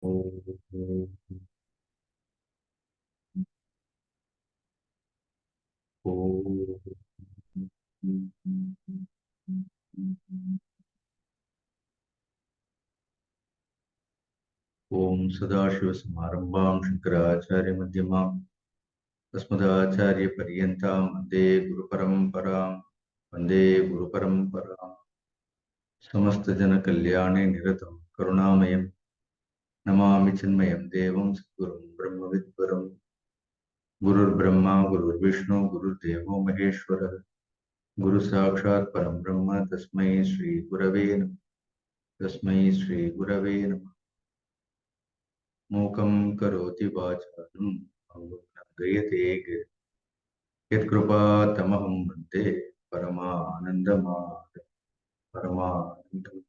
ஓம் சதாசிவசமாரம்பாம் சங்கராச்சார்யமத்யமாம் अस्मदाचार्यपर्यन्तां वन्दे गुरुपरम्परां वन्दे गुरुपरम्परां समस्तजनकल्याणे निरतं करुणामयं नमामि चिन्मयं देवं सद्गुरुं ब्रह्मविद्वरं गुरुर्ब्रह्मा गुरुर्विष्णु गुरुर्देवो महेश्वरः गुरुसाक्षात् परं ब्रह्म तस्मै श्रीगुरवे नमः। तस्मै श्रीगुरवे नमः। मूकं करोति वाचालं गयते यत्कृपातमहं वन्दे परमानन्दमाधवं परमानन्दम्।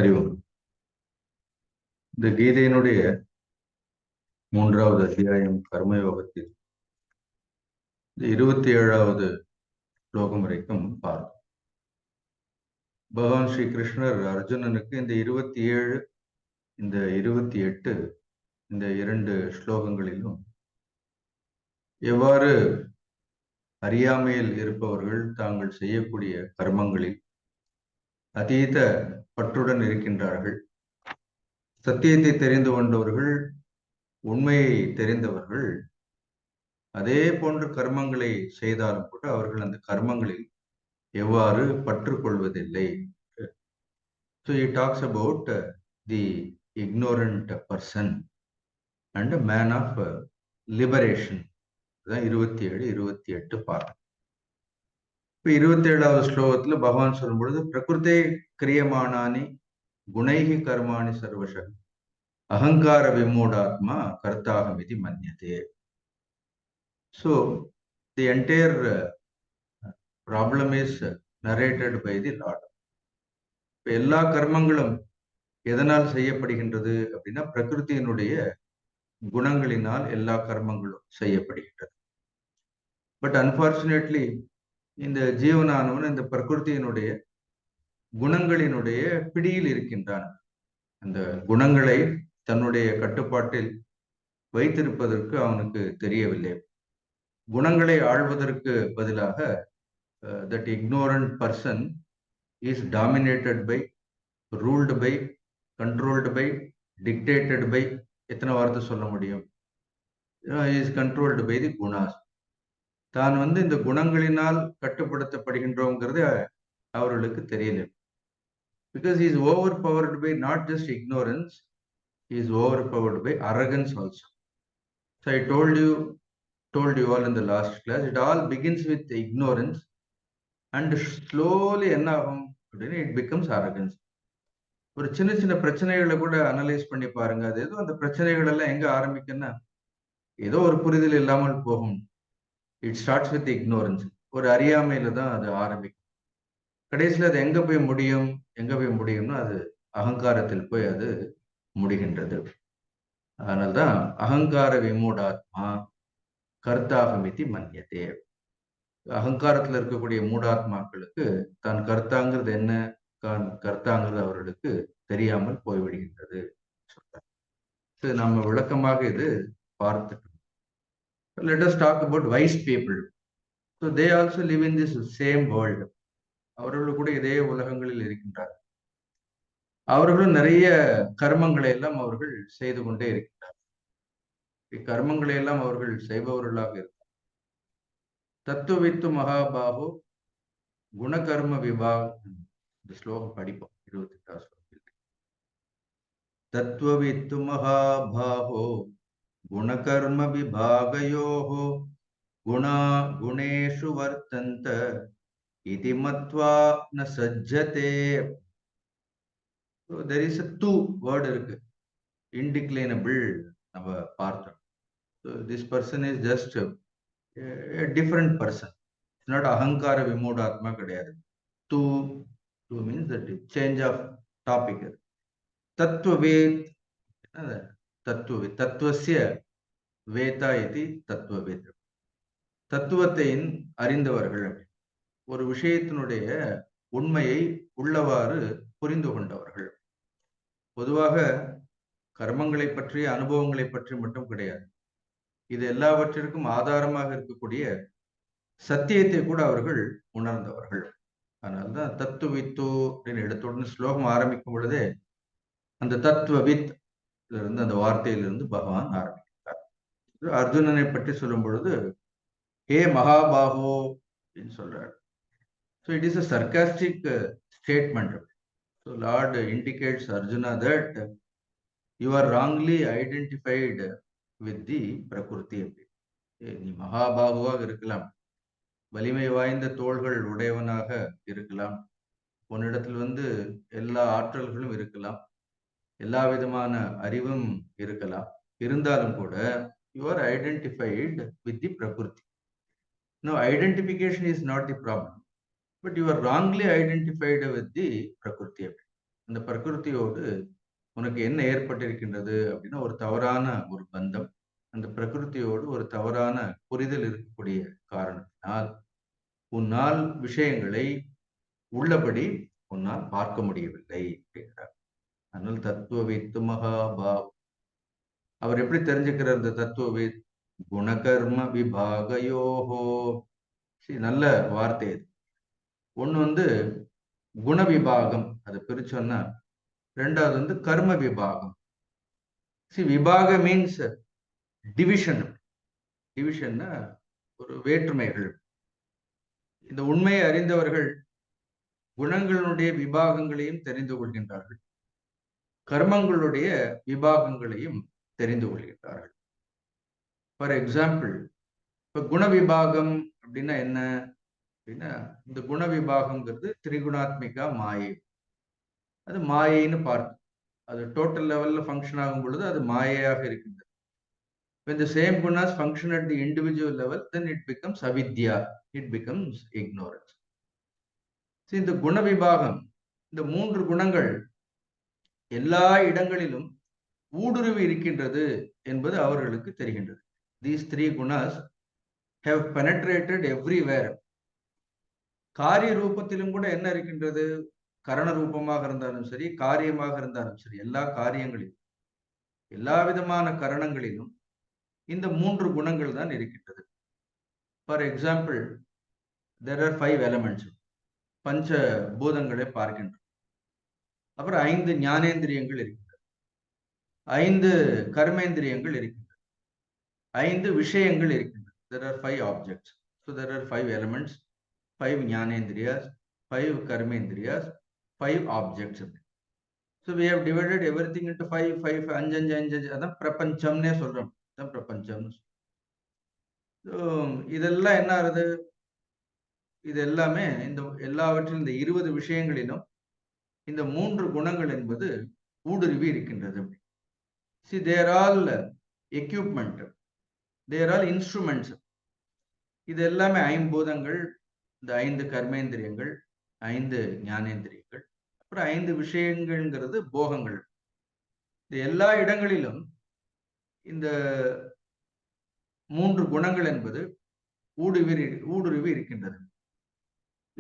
அறிவோம். இந்த கீதையினுடைய 3வது அத்தியாயம் கர்மயோகத்தில் 27வது ஸ்லோகம் வரைக்கும் பார்த்தோம். பகவான் ஸ்ரீ கிருஷ்ணர் அர்ஜுனனுக்கு இந்த 27 இந்த 28 இந்த 2 ஸ்லோகங்களிலும் எவ்வாறு அறியாமையில் இருப்பவர்கள் தாங்கள் செய்யக்கூடிய கர்மங்களில் அதீத பற்றுடன் இருக்கின்றார்கள், சத்தியத்தை தெரிந்து கொண்டவர்கள், உண்மையை தெரிந்தவர்கள், அதே போன்ற கர்மங்களை செய்தாலும் கூட அவர்கள் அந்த கர்மங்களில் எவ்வாறு பற்று கொள்வதில்லை. So he talks about the ignorant person and a man of liberation. 27, 28 பார்க்கும். இப்போ 27வது ஸ்லோகத்துல பகவான் சொல்லும் பொழுது பிரகிருதே கிரியமானானி குணைகி கர்மாணி சர்வசக அகங்கார விமூடாத்மா கர்த்தாகமிதி மன்யதே. So the entire problem is narrated by the Lord. இப்போ எல்லா கர்மங்களும் எதனால் செய்யப்படுகின்றது அப்படின்னா பிரகிருத்தியினுடைய குணங்களினால் எல்லா கர்மங்களும் செய்யப்படுகின்றது. பட் அன்பார்ச்சுனேட்லி இந்த ஜீவனானவன் இந்த பிரகிருத்தியினுடைய குணங்களினுடைய பிடியில் இருக்கின்றான். அந்த குணங்களை தன்னுடைய கட்டுப்பாட்டில் வைத்திருப்பதற்கு அவனுக்கு தெரியவில்லை. குணங்களை ஆள்வதற்கு பதிலாக that ignorant person is dominated by, ruled by, controlled by, dictated by, எத்தனை வார்த்தை சொல்ல முடியும், is controlled by the gunas. தான் இந்த குணங்களினால் கட்டுப்படுத்தப்படுகின்றோங்கிறது அவர்களுக்கு தெரியல. Because he is overpowered by not just ignorance, he is overpowered by arrogance also. So I told you all in the last class, it all begins with ignorance and slowly என்ன ஆகும் அப்படின்னா it becomes arrogance. ஒரு சின்ன சின்ன பிரச்சனைகளை கூட analyse பண்ணி பாருங்க. அது ஏதோ அந்த பிரச்சனைகள் எல்லாம் எங்க ஆரம்பிக்குன்னா ஏதோ ஒரு புரிதல் இல்லாமல் போகும். It starts with ignorance. ஒரு அறியாமையில தான் அது ஆரம்பிக்கும். கடைசியில் அது எங்க போய் முடியும்னா அது அகங்காரத்தில் போய் அது முடிகின்றது. அதனால்தான் அகங்கார விமூடாத்மா கர்த்தாகமிதி மன்யதே. அகங்காரத்தில் இருக்கக்கூடிய மூடாத்மாக்களுக்கு தான் கர்த்தாங்கிறது என்ன, கர்த்தாங்கிறது அவர்களுக்கு தெரியாமல் போய்விடுகின்றது சொல்றாங்க. நம்ம விளக்கமாக இது பார்த்துட்டோம். Let us talk about wise people. So they also live in this same world. அவர்கள் கூட இதே உலகங்களில் இருக்கின்றார்கள். அவர்களும் நிறைய கர்மங்களை எல்லாம் அவர்கள் செய்து கொண்டே இருக்கின்றார்கள். இக்கர்மங்களை எல்லாம் அவர்கள் செய்பவர்களாக இருக்கிறார். தத்துவவித்து மகாபாகோ குணகர்ம விபாகம். இந்த ஸ்லோகம் படிப்போம். 28வது ஸ்லோகத்தில் தத்துவவித்து மகாபாகோ குணகர்ம விபாகயோஹோ குணா குணேஷு வர்த்தந்த இதி மத்வா ந சஜ்ஜதே. there is a two word இருக்கு. indeclinable நம்ம பார்த்தோம். so this person is just a different person. it's not ahankara vimudatma கிடையாது. two means that change of topic. தத்துவவேத் தத்துவவேத் தத்துவஸ்ய Veda இதி தத்துவவேத். தத்துவத்தை அறிந்தவர்கள். ஒரு விஷயத்தினுடைய உண்மையை உள்ளவாறு புரிந்து கொண்டவர்கள். பொதுவாக கர்மங்களை பற்றி, அனுபவங்களை பற்றி மட்டும் கிடையாது. இது எல்லாவற்றிற்கும் ஆதாரமாக இருக்கக்கூடிய சத்தியத்தை கூட அவர்கள் உணர்ந்தவர்கள். அதனால்தான் தத்துவித்து அப்படின்னு எடுத்த உடனே ஸ்லோகம் ஆரம்பிக்கும் பொழுதே அந்த தத்துவவித் இருந்து அந்த வார்த்தையிலிருந்து பகவான் ஆரம்பிக்கிறார். அர்ஜுனனை பற்றி சொல்லும் பொழுது ஹே மகாபாகோ அப்படின்னு சொல்றார். So it is a sarcastic statement. So Lord indicates Arjuna that you are wrongly identified with the Prakriti. நீ மகாபாகுவாக இருக்கலாம், வலிமை வாய்ந்த தோள்கள் உடையவனாக இருக்கலாம், உன்னிடத்தில் எல்லா ஆற்றல்களும் இருக்கலாம், எல்லா விதமான அறிவும் இருக்கலாம். இருந்தாலும் கூட you are identified with the Prakriti. No, identification is not the problem, but you are wrongly identified with the Prakriti. அந்த பிரகிருத்தியோடு உனக்கு என்ன ஏற்பட்டிருக்கின்றது அப்படின்னா ஒரு தவறான ஒரு பந்தம், அந்த பிரகிருத்தியோடு ஒரு தவறான புரிதல் இருக்கக்கூடிய காரணத்தினால் உன்னால் விஷயங்களை உள்ளபடி உன்னால் பார்க்க முடியவில்லை அப்படிங்கிறார். அதனால் தத்துவவித்து மகாபாவ். அவர் எப்படி தெரிஞ்சுக்கிறார் இந்த தத்துவவித்? குணகர்ம விபாகயோஹோ. நல்ல வார்த்தை இது. ஒண்ணு குண விபாகம், அதை பிரிச்சோன்னா. ரெண்டாவது கர்ம விபாகம். விபாக மீன்ஸ் டிவிஷன். டிவிஷன்னா ஒரு வேற்றுமைகள். இந்த உண்மையை அறிந்தவர்கள் குணங்களுடைய விபாகங்களையும் தெரிந்து கொள்கின்றார்கள், கர்மங்களுடைய விபாகங்களையும் தெரிந்து கொள்கின்றார்கள். ஃபார் எக்ஸாம்பிள், இப்ப குண விபாகம் அப்படின்னா என்ன அப்படின்னா, இந்த குண விபாகம்ங்கிறது திரிகுணாத்மிகா மாயை. அது மாயைன்னு பார்க்கும். அது டோட்டல் லெவல்ல ஃபங்க்ஷன் ஆகும் பொழுது அது மாயையாக இருக்கின்றது. When the same gunas function at the individual level, then it becomes avidya, it becomes ignorance. இந்த குண விபாகம், இந்த மூன்று குணங்கள் எல்லா இடங்களிலும் ஊடுருவி இருக்கின்றது என்பது அவர்களுக்கு தெரிகின்றது. These three gunas have penetrated everywhere. காரிய ரூபத்திலும் கூட என்ன இருக்கின்றது? கரண ரூபமாக இருந்தாலும் சரி, காரியமாக இருந்தாலும் சரி, எல்லா காரியங்களிலும் எல்லா விதமான கரணங்களிலும் இந்த மூன்று குணங்கள் தான் இருக்கின்றது. For example, there are 5 elements. பஞ்ச பூதங்களை பார்க்கின்றோம். அப்புறம் 5 ஞானேந்திரியங்கள் இருக்கின்றன, 5 கர்மேந்திரியங்கள் இருக்கின்றன, 5 விஷயங்கள் இருக்கின்றன. There are 5 objects. So there are 5 elements, 5 ஞானேந்திரியாஸ், 5 கர்மேந்திரியாஸ், 5 objects. So we have divided everything into 5, 5, 5. அதான் பிரபஞ்சம்னே சொல்றோம். அதான் பிரபஞ்சம். இதெல்லாம் என்ன ஆகுது? இது எல்லாமே இந்த எல்லாவற்றிலும் இந்த 20 விஷயங்களிலும் இந்த மூன்று குணங்கள் என்பது ஊடுருவி இருக்கின்றது. See, they are all equipment, they are all instruments. இது எல்லாமே ஐம்பூதங்கள், இந்த 5 கர்மேந்திரியங்கள், 5 ஞானேந்திரியங்கள், அப்புறம் 5 விஷயங்கள்ங்கிறது போகங்கள். இந்த எல்லா இடங்களிலும் இந்த மூன்று குணங்கள் என்பது ஊடுருவி இருக்கின்றது.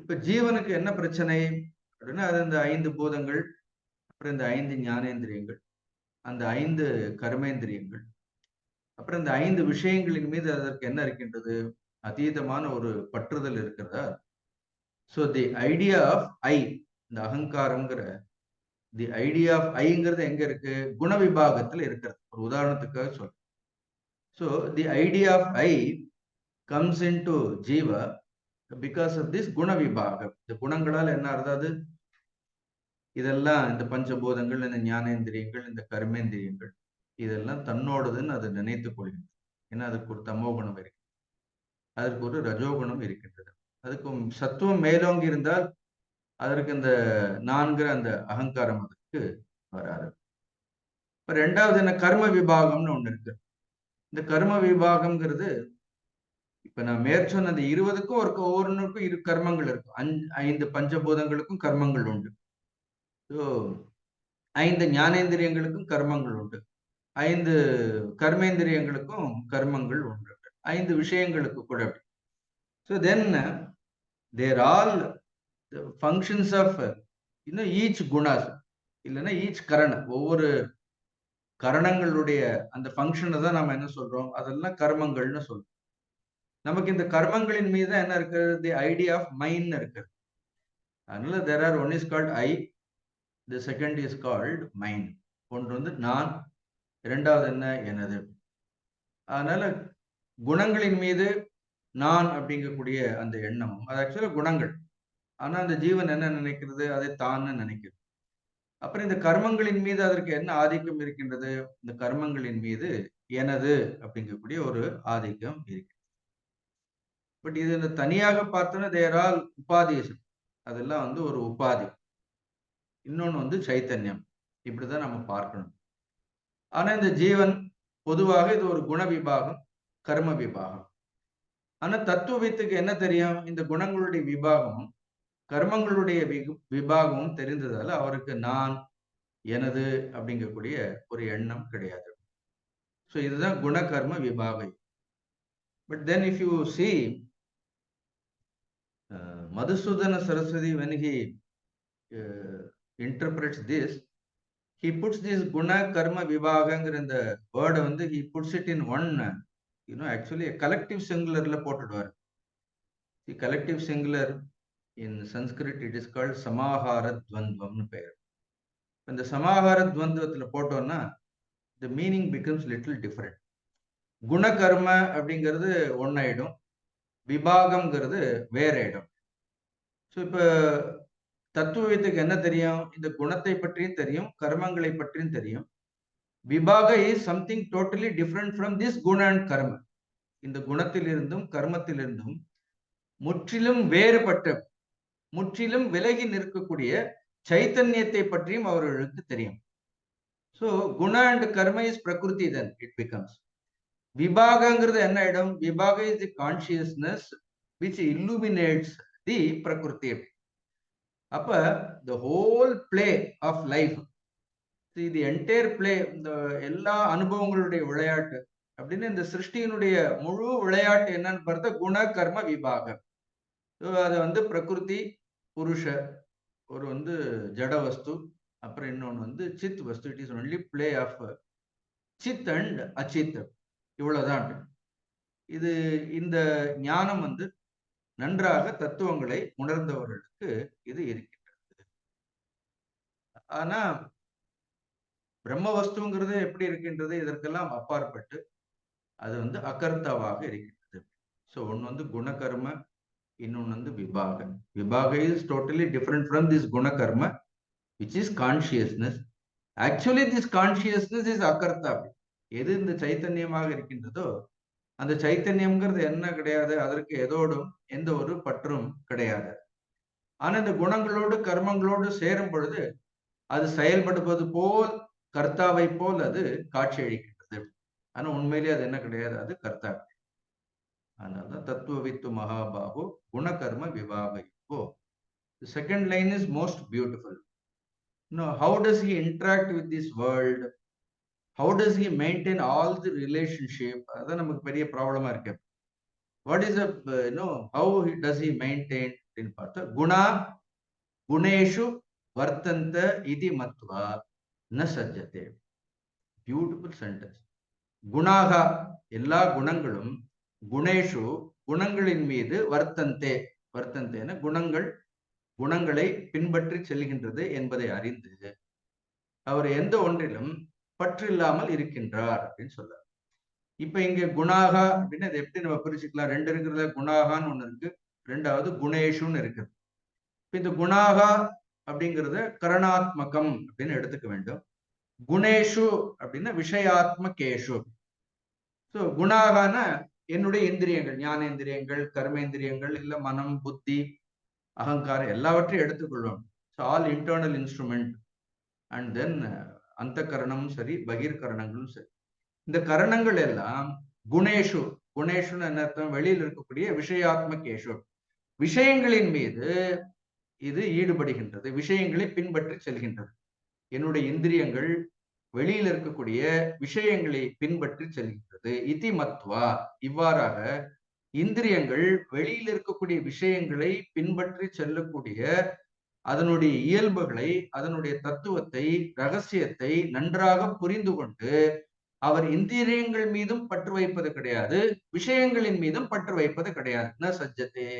இப்ப ஜீவனுக்கு என்ன பிரச்சனை அப்படின்னா, அது இந்த 5 பூதங்கள், அப்புறம் இந்த 5 ஞானேந்திரியங்கள், அந்த 5 கர்மேந்திரியங்கள், அப்புறம் இந்த 5 விஷயங்களின் மீது அதற்கு என்ன இருக்கின்றது? அதீதமான ஒரு பற்றுதல் இருக்கிறதா? ஸோ தி ஐடியா ஆஃப் ஐ, இந்த அகங்காரம்ங்கிற தி ஐடியா ஆஃப் ஐங்கிறது எங்க இருக்கு? குண விபாகத்துல இருக்கிறது. ஒரு உதாரணத்துக்காக சொல்றேன். So the idea of I comes into jiva because of this குண விபாகம். இந்த குணங்களால் என்ன அர்த்தது? இதெல்லாம் இந்த பஞ்சபூதங்கள், இந்த ஞானேந்திரியங்கள், இந்த கர்மேந்திரியங்கள், இதெல்லாம் தன்னோடதுன்னு அது நினைத்துக் கொள்கின்றது. ஏன்னா அதுக்கு ஒரு தமோ குணம் இருக்கு, அதற்கு ஒரு ரஜோகுணம் இருக்கின்றது. அதுக்கு சத்துவம் மேலோங்கி இருந்தால் அதற்கு இந்த 4 அந்த அகங்காரம் அதற்கு வராது. இப்ப ரெண்டாவது என்ன? கர்ம விபாகம்னு ஒண்ணு இருக்கு. இந்த கர்ம விபாகம்ங்கிறது இப்ப நான் மேற்சொன்ன அந்த 20க்கும் ஒவ்வொன்றுக்கும் 2 கர்மங்கள் இருக்கும். 5 பஞ்சபூதங்களுக்கும் கர்மங்கள் உண்டு. ஸோ 5 ஞானேந்திரியங்களுக்கும் கர்மங்கள் உண்டு, 5 கர்மேந்திரியங்களுக்கும் கர்மங்கள் உண்டு, 5 விஷயங்களுக்கு கூட. So then there all functions of each குணாஸ், இல்லைன்னா ஈச் கரண, ஒவ்வொரு கரணங்களுடைய அந்த ஃபங்க்ஷனை தான் நம்ம என்ன சொல்றோம், அதெல்லாம் கர்மங்கள்னு சொல்றோம். நமக்கு இந்த கர்மங்களின் மீது என்ன இருக்கு, தி ஐடியா ஆஃப் மைண்ட் இருக்கு. அதனால there are one is called I, the second is called mind. ஒன்று வந்து நான், இரண்டாவது என்ன, எனது. அதனால குணங்களின் மீது நான் அப்படிங்கக்கூடிய அந்த எண்ணமும், அது ஆக்சுவலா குணங்கள். ஆனா அந்த ஜீவன் என்ன நினைக்கிறது, அதை தான் நினைக்கிறது. அப்புறம் இந்த கர்மங்களின் மீது அதற்கு என்ன ஆதிக்கம் இருக்கின்றது, இந்த கர்மங்களின் மீது எனது அப்படிங்கக்கூடிய ஒரு ஆதிக்கம் இருக்கு. பட் இது இந்த தனியாக பார்த்தோன்னா தேர் ஆல் உபாதீஸ், அதெல்லாம் வந்து ஒரு உபாதி. இன்னொன்னு வந்து சைத்தன்யம். இப்படிதான் நம்ம பார்க்கணும். ஆனா இந்த ஜீவன் பொதுவாக இது ஒரு குண விபாகம், கர்ம விபாகம். ஆனா தத்துவத்துக்கு என்ன தெரியும், இந்த குணங்களுடைய விபாகமும் கர்மங்களுடைய விபாகமும் தெரிந்ததால அவருக்கு நான், எனது அப்படிங்கக்கூடிய ஒரு எண்ணம் கிடையாது. ஸோ இதுதான் குண கர்ம விபாகம். But then if you see Madhusudana Saraswati, when he interprets this, he puts this guna karma vibhaga in the word, he puts it in one, actually a collective singular la pottudvar. The collective singular in Sanskrit, it is called samahara dvandvam pair. When the samahara dvandvathila pottona, the meaning becomes little different. Guna karma அப்படிங்கிறது ஒன்னாயிடும், விபாகம்ங்கிறது வேற ஆயிடும். So இப்போ தத்துவத்துக்கு என்ன தெரியும், இந்த குணத்தை பற்றியும் தெரியும், கர்மங்களை பற்றியும் தெரியும். விபாக is something totally different from this குண அண்ட் கர்ம. இந்த குணத்திலிருந்தும் கர்மத்திலிருந்தும் முற்றிலும் வேறுபட்ட, முற்றிலும் விலகி நிற்கக்கூடிய சைத்தன்யத்தை பற்றியும் அவர்களுக்கு தெரியும். ஸோ குண அண்ட் கர்ம இஸ் பிரகிருதி, தென் இட் பிகம்ஸ். விபாகங்கிறது என்ன ஆயிடும், விபாக is the consciousness which illuminates the பிரகிருதி. அப்ப the whole play of life, see the entire play, இந்த எல்லா அனுபவங்களுடைய விளையாட்டு அப்படின்னு இந்த சிருஷ்டியினுடைய முழு விளையாட்டு என்னன்னு பார்த்தா குண கர்ம விபாகம். அது பிரகிருதி, புருஷ, ஒரு ஜட வஸ்து, அப்புறம் இன்னொன்னு சித் வஸ்து. It is only play of சித் அண்ட் அச்சித், இவ்வளவுதான். இது இந்த ஞானம் நன்றாக தத்துவங்களை உணர்ந்தவர்களுக்கு இது இருக்கின்றது. ஆனா பிரம்ம வஸ்துங்கிறது எப்படி இருக்கின்றது, இதற்கெல்லாம் அப்பாற்பட்டு அது அகர்த்தாவாக இருக்கின்றது. ஸோ ஒன்று குணகர்ம, இன்னொன்று விபாக. விபாக is totally different from this குணகர்ம which is consciousness. Actually this consciousness is அகர்த்தா. எது இந்த சைத்தன்யமாக இருக்கின்றதோ அந்த சைத்தன்யம்ங்கிறது என்ன கிடையாது, அதற்கு எதோடும் எந்த ஒரு பற்றும் கிடையாது. ஆனா இந்த குணங்களோடு கர்மங்களோடு சேரும் பொழுது அது செயல்படுவது போல், கர்த்தாவை போல் அது காட்சி அளிக்கின்றது. ஆனா உண்மையிலேயே அது என்ன கிடையாது, அது கர்த்தா. அதனால்தான் தத்துவவித்து மகாபாகோ குணகர்ம விபாகோ. The second line is most beautiful. How does he interact with this world? How does he maintain all the relationship? அதான் நமக்கு பெரிய ப்ராப்ளமா இருக்கு. What is how does he maintain in பார்த்தா குணா குணேஷு வர்த்தந்த இதி மத்வா ந சஜ்ஜதே. Beautiful sentence. குணாகா, எல்லா குணங்களும், குணேஷு குணங்களின் மீது, வர்த்தந்தே, வர்த்தந்தேன குணங்கள், குணங்களை பின்பற்றி செல்கின்றது என்பதை அறிந்து அவர் எந்த ஒன்றிலும் பற்று இல்லாமல் இருக்கின்றார் அப்படின்னு சொல்றார். இப்ப இங்க குணாகா அப்படின்னு அதை எப்படி நம்ம பிரிச்சுக்கலாம், ரெண்டு இருக்கிறதுல குணாகான்னு ஒண்ணு இருக்கு, ரெண்டாவது குணேஷுன்னு இருக்குது. இப்ப இந்த குணாகா அப்படிங்கிறத கரணாத்மகம் அப்படின்னு எடுத்துக்க வேண்டும். குணேஷு அப்படின்னா விஷயாத்மகேஷு. ஸோ குணாகான என்னுடைய இந்திரியங்கள், ஞானேந்திரியங்கள், கர்மேந்திரியங்கள், இல்ல மனம், புத்தி, அகங்காரம் எல்லாவற்றையும் எடுத்துக்கொள்ளும். So all internal instrument. And then அந்த கரணமும் சரி, பகிர்கரணங்களும் சரி. இந்த கரணங்கள் எல்லாம் குணேஷு, குணேஷுன்னு என்ன அர்த்தம், வெளியில் இருக்கக்கூடிய விஷயாத்மகேஷு, விஷயங்களின் மீது இது ஈடுபடுகின்றது, விஷயங்களை பின்பற்றி செல்கின்றது. என்னுடைய இந்திரியங்கள் வெளியில் இருக்கக்கூடிய விஷயங்களை பின்பற்றி செல்கின்றது. இதி மத்வா, இவ்வாறாக இந்திரியங்கள் வெளியில் இருக்கக்கூடிய விஷயங்களை பின்பற்றி செல்லக்கூடிய அதனுடைய இயல்புகளை, அதனுடைய தத்துவத்தை, ரகசியத்தை நன்றாக புரிந்து கொண்டு அவர் இந்திரியங்கள் மீதும் பற்று வைப்பது கிடையாது, விஷயங்களின் மீதும் பற்று வைப்பது கிடையாது. ந சஜ்ஜதே.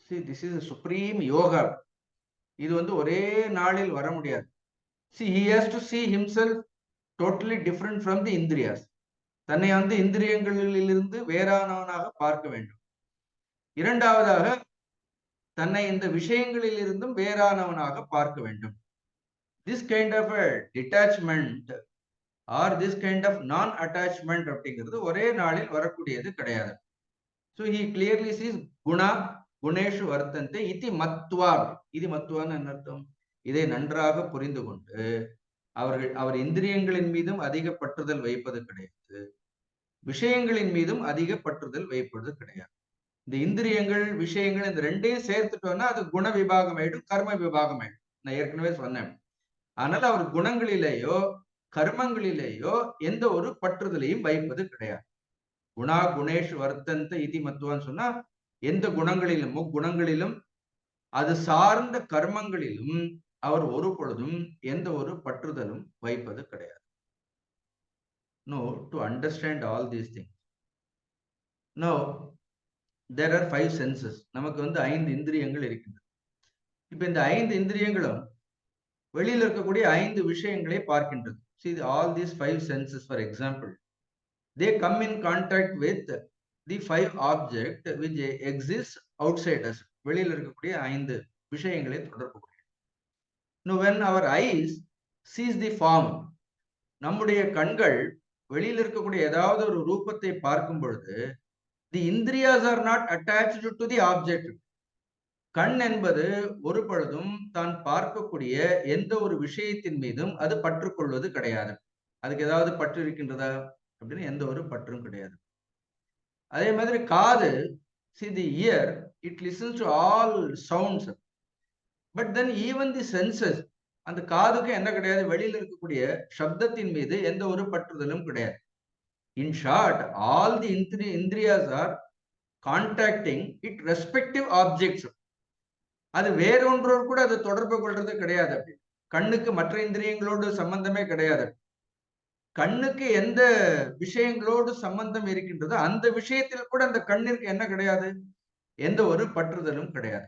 See, this is a supreme yoga. இது ஒரே நாளில் வர முடியாது. See, he has to see himself totally different from the indriyas. தன்னை இந்திரியங்களிலிருந்து வேறானவனாக பார்க்க வேண்டும். இரண்டாவதாக தன்னை இந்த விஷயங்களில் இருந்தும் வேறானவனாக பார்க்க வேண்டும். This kind of a detachment or this kind of non-attachment அப்படிங்கிறது ஒரே நாளில் வரக்கூடியது கிடையாது. So he clearly sees guna குணேஷு வர்த்தந்தே இதி மத்வா. இது மத்வான்னு என்ன அர்த்தம்? இதை நன்றாக புரிந்து கொண்டு அவர் இந்திரியங்களின் மீதும் அதிக பற்றுதல் வைப்பது கிடையாது, விஷயங்களின் மீதும் அதிக பற்றுதல் வைப்பது கிடையாது. இந்த இந்திரியங்கள் விஷயங்கள் இந்த ரெண்டையும் சேர்த்துட்டோம்னா அது குண விபாகம் ஆயிடும், கர்ம விபாகம் ஆயிடும். நான் ஏற்கனவே சொன்னேன். ஆனால் அவர் குணங்களிலேயோ கர்மங்களிலேயோ எந்த ஒரு பற்றுதலையும் வைப்பது கிடையாது. குணா குணேஷ் வர்த்தந்த இதி மத்துவான்னு சொன்னா எந்த குணங்களிலும் முக்குணங்களிலும் அது சார்ந்த கர்மங்களிலும் அவர் ஒரு பொழுதும் எந்த ஒரு பற்றுதலும் வைப்பது கிடையாது. No, to understand all these things. Now, there are 5 senses. நமக்கு 5 இந்திரியங்கள் இருக்கின்றன. இப்ப இந்த 5 இந்திரியங்களும் வெளியில் இருக்கக்கூடிய 5 விஷயங்களை பார்க்கின்றது. See, all these 5 senses, for example, they come in contact with the 5 object which exists outside us. வெளியில் இருக்கக்கூடிய 5 விஷயங்களை தொடர்பு. Now, when our eyes sees the form, நம்முடைய கண்கள் வெளியில் இருக்கக்கூடிய ஏதாவது ஒரு ரூபத்தை பார்க்கும் பொழுது the indriyas are not attached to the object. கண் என்பது ஒரு பொழுதும் தான் பார்க்கக்கூடிய எந்த ஒரு விஷயத்தின் மீதும் அது பற்றுக்கொள்வது கிடையாது. அதுக்கு ஏதாவது பற்று இருக்கின்றதா அப்படின்னு எந்த ஒரு பற்றும் கிடையாது. அதே மாதிரி காது, see the ear, it listens to all sounds, but then even the senses, அந்த காதுக்கு என்ன கிடையாது, வெளியில் இருக்கக்கூடிய சப்தத்தின் மீது எந்த ஒரு பற்றுதலும் கிடையாது. In short, all the indriyas are contacting it respective objects. அது வேறொன்றோடு கூட அது தொடர்பு கொள்றது கிடையாது. கண்ணுக்கு மற்ற இந்திரியங்களோடு சம்பந்தமே கிடையாது. கண்ணுக்கு எந்த விஷயங்களோடு சம்பந்தம் இருக்கின்றதோ அந்த விஷயத்தில் கூட அந்த கண்ணிற்கு என்ன கிடையாது, எந்த ஒரு பற்றுதலும் கிடையாது.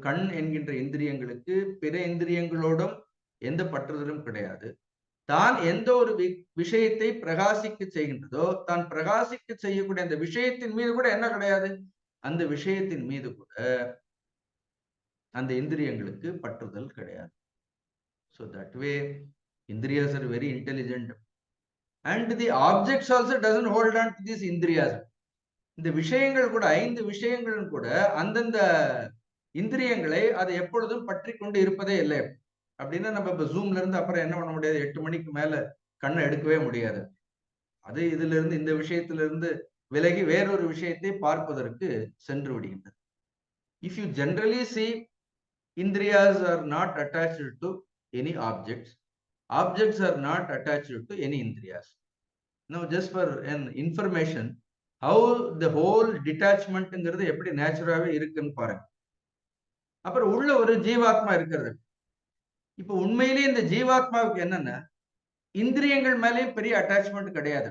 கண் என்கின்ற இந்திரியங்களுக்கு பிற இந்திரியங்களோடும் எந்த பற்றுதலும் கிடையாது. தான் எந்த ஒரு விஷயத்தை பிரகாசிக்க செய்கின்றதோ தான் பிரகாசிக்க செய்யக்கூடிய அந்த விஷயத்தின் மீது கூட என்ன கிடையாது, அந்த விஷயத்தின் மீது கூட அந்த இந்திரியங்களுக்கு பற்றுதல் கிடையாது. So that way indriyas are very intelligent and the objects also doesn't hold on to these indriyas. இந்த விஷயங்கள் கூட 5 விஷயங்களும் கூட அந்தந்த இந்திரியங்களை அது எப்பொழுதும் பற்றி கொண்டு இருப்பதே இல்லை. அப்படின்னா நம்ம இப்ப ஜூம்ல இருந்து அப்புறம் என்ன பண்ண முடியாது, 8 மணிக்கு மேல கண்ணை எடுக்கவே முடியாது. அது இதுல இருந்து இந்த விஷயத்துல இருந்து விலகி வேறொரு விஷயத்தை பார்ப்பதற்கு சென்று விடுகின்றது. If you generally see, indriyas are not attached to any objects. Objects are not attached to any indriyas. Now, just for an information, how the whole detachmentங்கிறது எப்படி நேச்சுரலாவே இருக்குன்னு பாருங்க. அப்புறம் உள்ள ஒரு ஜீவாத்மா இருக்கிறது. இப்ப உண்மையிலேயே இந்த ஜீவாத்மாவுக்கு என்னன்னா இந்திரியங்கள் மேலேயும் பெரிய அட்டாச்மெண்ட் கிடையாது.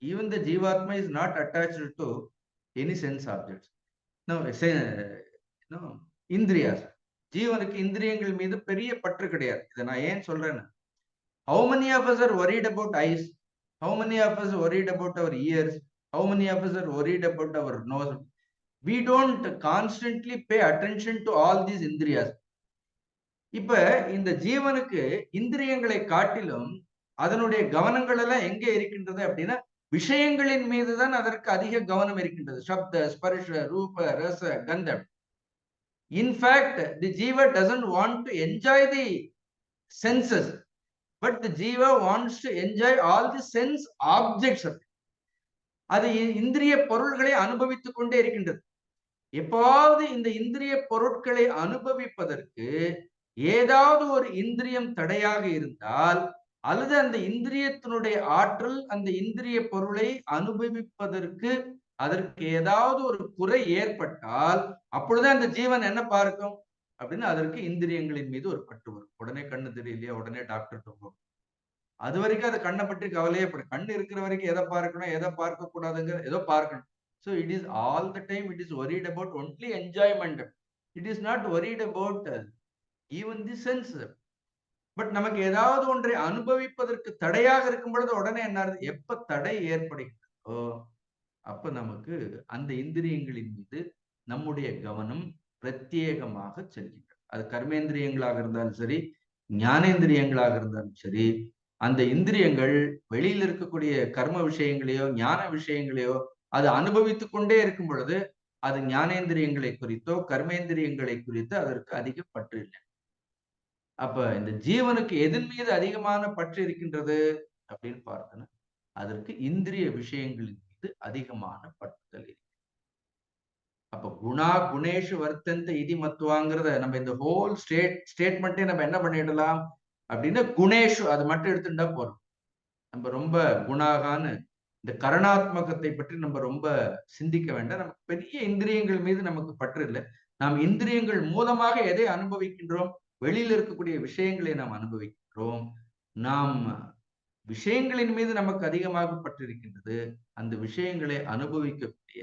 Even the jivatma is not attached to any sense objects. No, indriyas. ஜீவனுக்கு இந்திரியங்கள் மீது பெரிய பற்று கிடையாது. இதை நான் ஏன் சொல்றேன்னு, how many of us are worried about eyes? How many of us are worried about our ears? How many of us are worried about our nose? We don't constantly pay attention to all these indriyas. இப்ப இந்த ஜீவனுக்கு இந்திரியங்களை காட்டிலும் அதனுடைய கவனங்கள் எல்லாம் எங்கே இருக்கின்றது அப்படின்னா விஷயங்களின் மீதுதான் அதற்கு அதிக கவனம் இருக்கின்றது. சப்த, ஸ்பர்ஷ, ரூப, ரச, கந்தம். In fact, the jiva doesn't want to enjoy the senses, but the jiva wants to enjoy all the sense objects. அது இந்திரிய பொருள்களை அனுபவித்துக் கொண்டே இருக்கின்றது. எப்பாவது இந்த இந்திரிய பொருட்களை அனுபவிப்பதற்கு ஏதாவது ஒரு இந்திரியம் தடையாக இருந்தால் அல்லது அந்த இந்திரியத்தினுடைய ஆற்றல் அந்த இந்திரிய பொருளை அனுபவிப்பதற்கு அதற்கு ஏதாவது ஒரு குறை ஏற்பட்டால் அப்பொழுதுதான் அந்த ஜீவன் என்ன பார்க்கும் அப்படின்னு அதற்கு இந்திரியங்களின் மீது ஒரு பற்று வரும். உடனே கண்ணு தெரியலையா, உடனே டாக்டர் போகும். அது வரைக்கும் அது கண்ணை பற்றி கவலையே படும். கண்ணு இருக்கிற வரைக்கும் எதை பார்க்கணும், எதை பார்க்க கூடாதுங்கிற ஏதோ பார்க்கணும். So it is all the time it is worried about only enjoyment. It is not worried about even the sense. But நமக்கு ஏதாவது ஒன்றை அனுபவிப்பதற்கு தடையாக இருக்கும் பொழுது உடனே என்ன, எப்ப தடை ஏற்படுகிறதோ அப்ப நமக்கு அந்த இந்திரியங்களின் மீது நம்முடைய கவனம் பிரத்யேகமாக செல்கின்றது. அது கர்மேந்திரியங்களாக இருந்தாலும் சரி, ஞானேந்திரியங்களாக இருந்தாலும் சரி, அந்த இந்திரியங்கள் வெளியில் இருக்கக்கூடிய கர்ம விஷயங்களையோ ஞான விஷயங்களையோ அது அனுபவித்துக் கொண்டே இருக்கும் பொழுது அது ஞானேந்திரியங்களை குறித்தோ கர்மேந்திரியங்களை குறித்தோ அதற்கு அதிக பற்று இல்லை. அப்ப இந்த ஜீவனுக்கு எதன் மீது அதிகமான பற்று இருக்கின்றது அப்படின்னு பார்த்தோன்னா அதற்கு இந்திரிய விஷயங்களின் மீது அதிகமான பற்றுதல் இருக்கு. அப்ப குணா குணேஷு வர்த்தந்த இதி மத்துவாங்கிறத நம்ம இந்த ஹோல் ஸ்டேட்மெண்ட்டே நம்ம என்ன பண்ணிடலாம் அப்படின்னா குணேஷு அது மட்டும் எடுத்துட்டா போறோம். நம்ம ரொம்ப குணாகான்னு இந்த கரணாத்மகத்தை பற்றி நம்ம ரொம்ப சிந்திக்க வேண்டாம். நமக்கு பெரிய இந்திரியங்கள் மீது நமக்கு பற்று இல்லை. நாம் இந்திரியங்கள் மூலமாக எதை அனுபவிக்கின்றோம், வெளியில் இருக்கக்கூடிய விஷயங்களை நாம் அனுபவிக்கின்றோம். நாம் விஷயங்களின் மீது நமக்கு அதிகமாக பற்றிருக்கின்றது. அந்த விஷயங்களை அனுபவிக்கக்கூடிய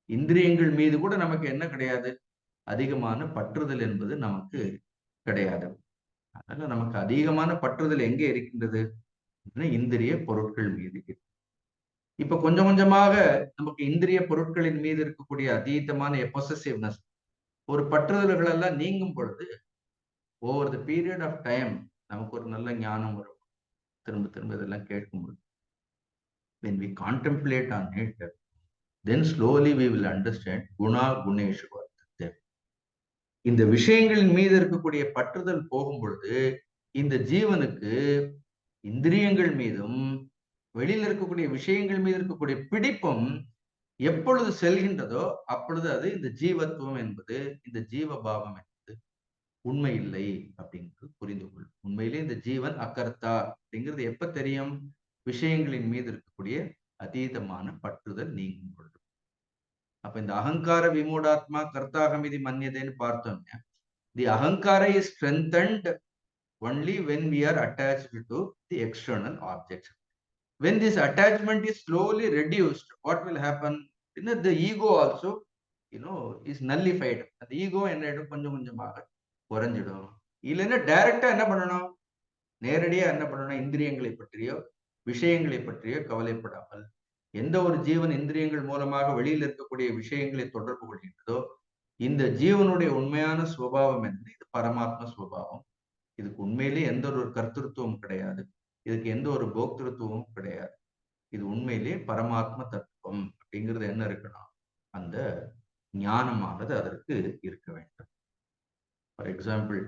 இந்திரியங்கள் மீது கூட நமக்கு என்ன கிடையாது, அதிகமான பற்றுதல் என்பது நமக்கு கிடையாது. அதனால நமக்கு அதிகமான பற்றுதல் எங்கே இருக்கின்றது, இந்திரிய பொருட்கள் மீது. இப்ப கொஞ்சம் கொஞ்சமாக நமக்கு இந்திரிய பொருட்களின் மீது இருக்கக்கூடிய அதீதமான பொசசிவ்னஸ், ஒரு பற்றுதல்கள் எல்லாம் நீங்கும் பொழுது over the period of time நமக்கு ஒரு நல்ல ஞானம் வரும். திரும்ப திரும்ப இதெல்லாம் கேட்கும்போது when we contemplate on it, then slowly we will understand Guna குணேஷு வர்த்ததே. இந்த விஷயங்களின் மீது இருக்கக்கூடிய பற்றுதல் போகும் பொழுது இந்த ஜீவனுக்கு இந்திரியங்கள் மீதும் வெளியில் இருக்கக்கூடிய விஷயங்கள் மீது இருக்கக்கூடிய பிடிப்பும் எப்பொழுது செல்கின்றதோ அப்பொழுது அது இந்த ஜீவத்துவம் என்பது, இந்த ஜீவபாவம் என்பது உண்மை இல்லை அப்படிங்கிறது புரிந்து கொள்ளும். உண்மையிலே இந்த ஜீவன் அகர்த்தா அப்படிங்கிறது எப்ப தெரியும், விஷயங்களின் மீது இருக்கக்கூடிய அதீதமான பற்றுதல் நீங்கும் பொழுது. அப்ப இந்த அகங்கார விமூடாத்மா கர்த்தாகமிதி மன்யதேன்னு பார்த்தோம்னா, தி அகங்கார is strengthened only when we are attached to the external objects. When this attachment is slowly reduced, what will happen? The ego also, is nullified. The ego என்ன கொஞ்சம் கொஞ்சமாக குறைஞ்சிடும். இல்லைன்னா டைரக்டா என்ன பண்ணணும், நேரடியா என்ன பண்ணணும், இந்திரியங்களை பற்றியோ விஷயங்களை பற்றியோ கவலைப்படாமல் எந்த ஒரு ஜீவன் இந்திரியங்கள் மூலமாக வெளியில் இருக்கக்கூடிய விஷயங்களை தொடர்பு கொள்கின்றதோ இந்த ஜீவனுடைய உண்மையான சுபாவம் என்ன, இது பரமாத்ம சுபாவம். இதுக்கு உண்மையிலே எந்த ஒரு கர்த்தத்துவமும் கிடையாது, இதுக்கு எந்த ஒரு போக்திருத்துவமும் கிடையாது. இது உண்மையிலே பரமாத்ம தத்துவம் அப்படிங்கிறது என்ன இருக்கணும், அந்த ஞானமானது அதற்கு இருக்க வேண்டும். For example,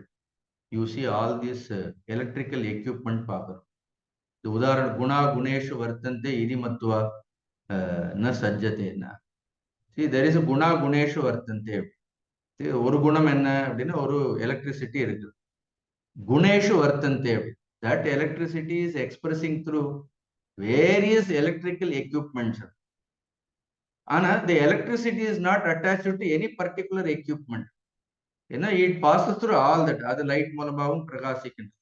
you see all this electrical equipment பார்க்கறோம். இது உதாரணம், குணா குணேஷு வர்த்தந்தே இதி மத்துவா ந சஜ்ஜதேன்னா. See, there is a Guna குணேஷு வர்த்தந்தே. ஒரு குணம் என்ன அப்படின்னா ஒரு எலக்ட்ரிசிட்டி இருக்குது. குணேஷு வர்த்தந்தே, that electricity is expressing through various electrical equipments. ஆனா the electricity is not attached to any particular equipment. It passes through all that. அது லைட் மூலமாகவும் பிரகாசிக்கின்றது.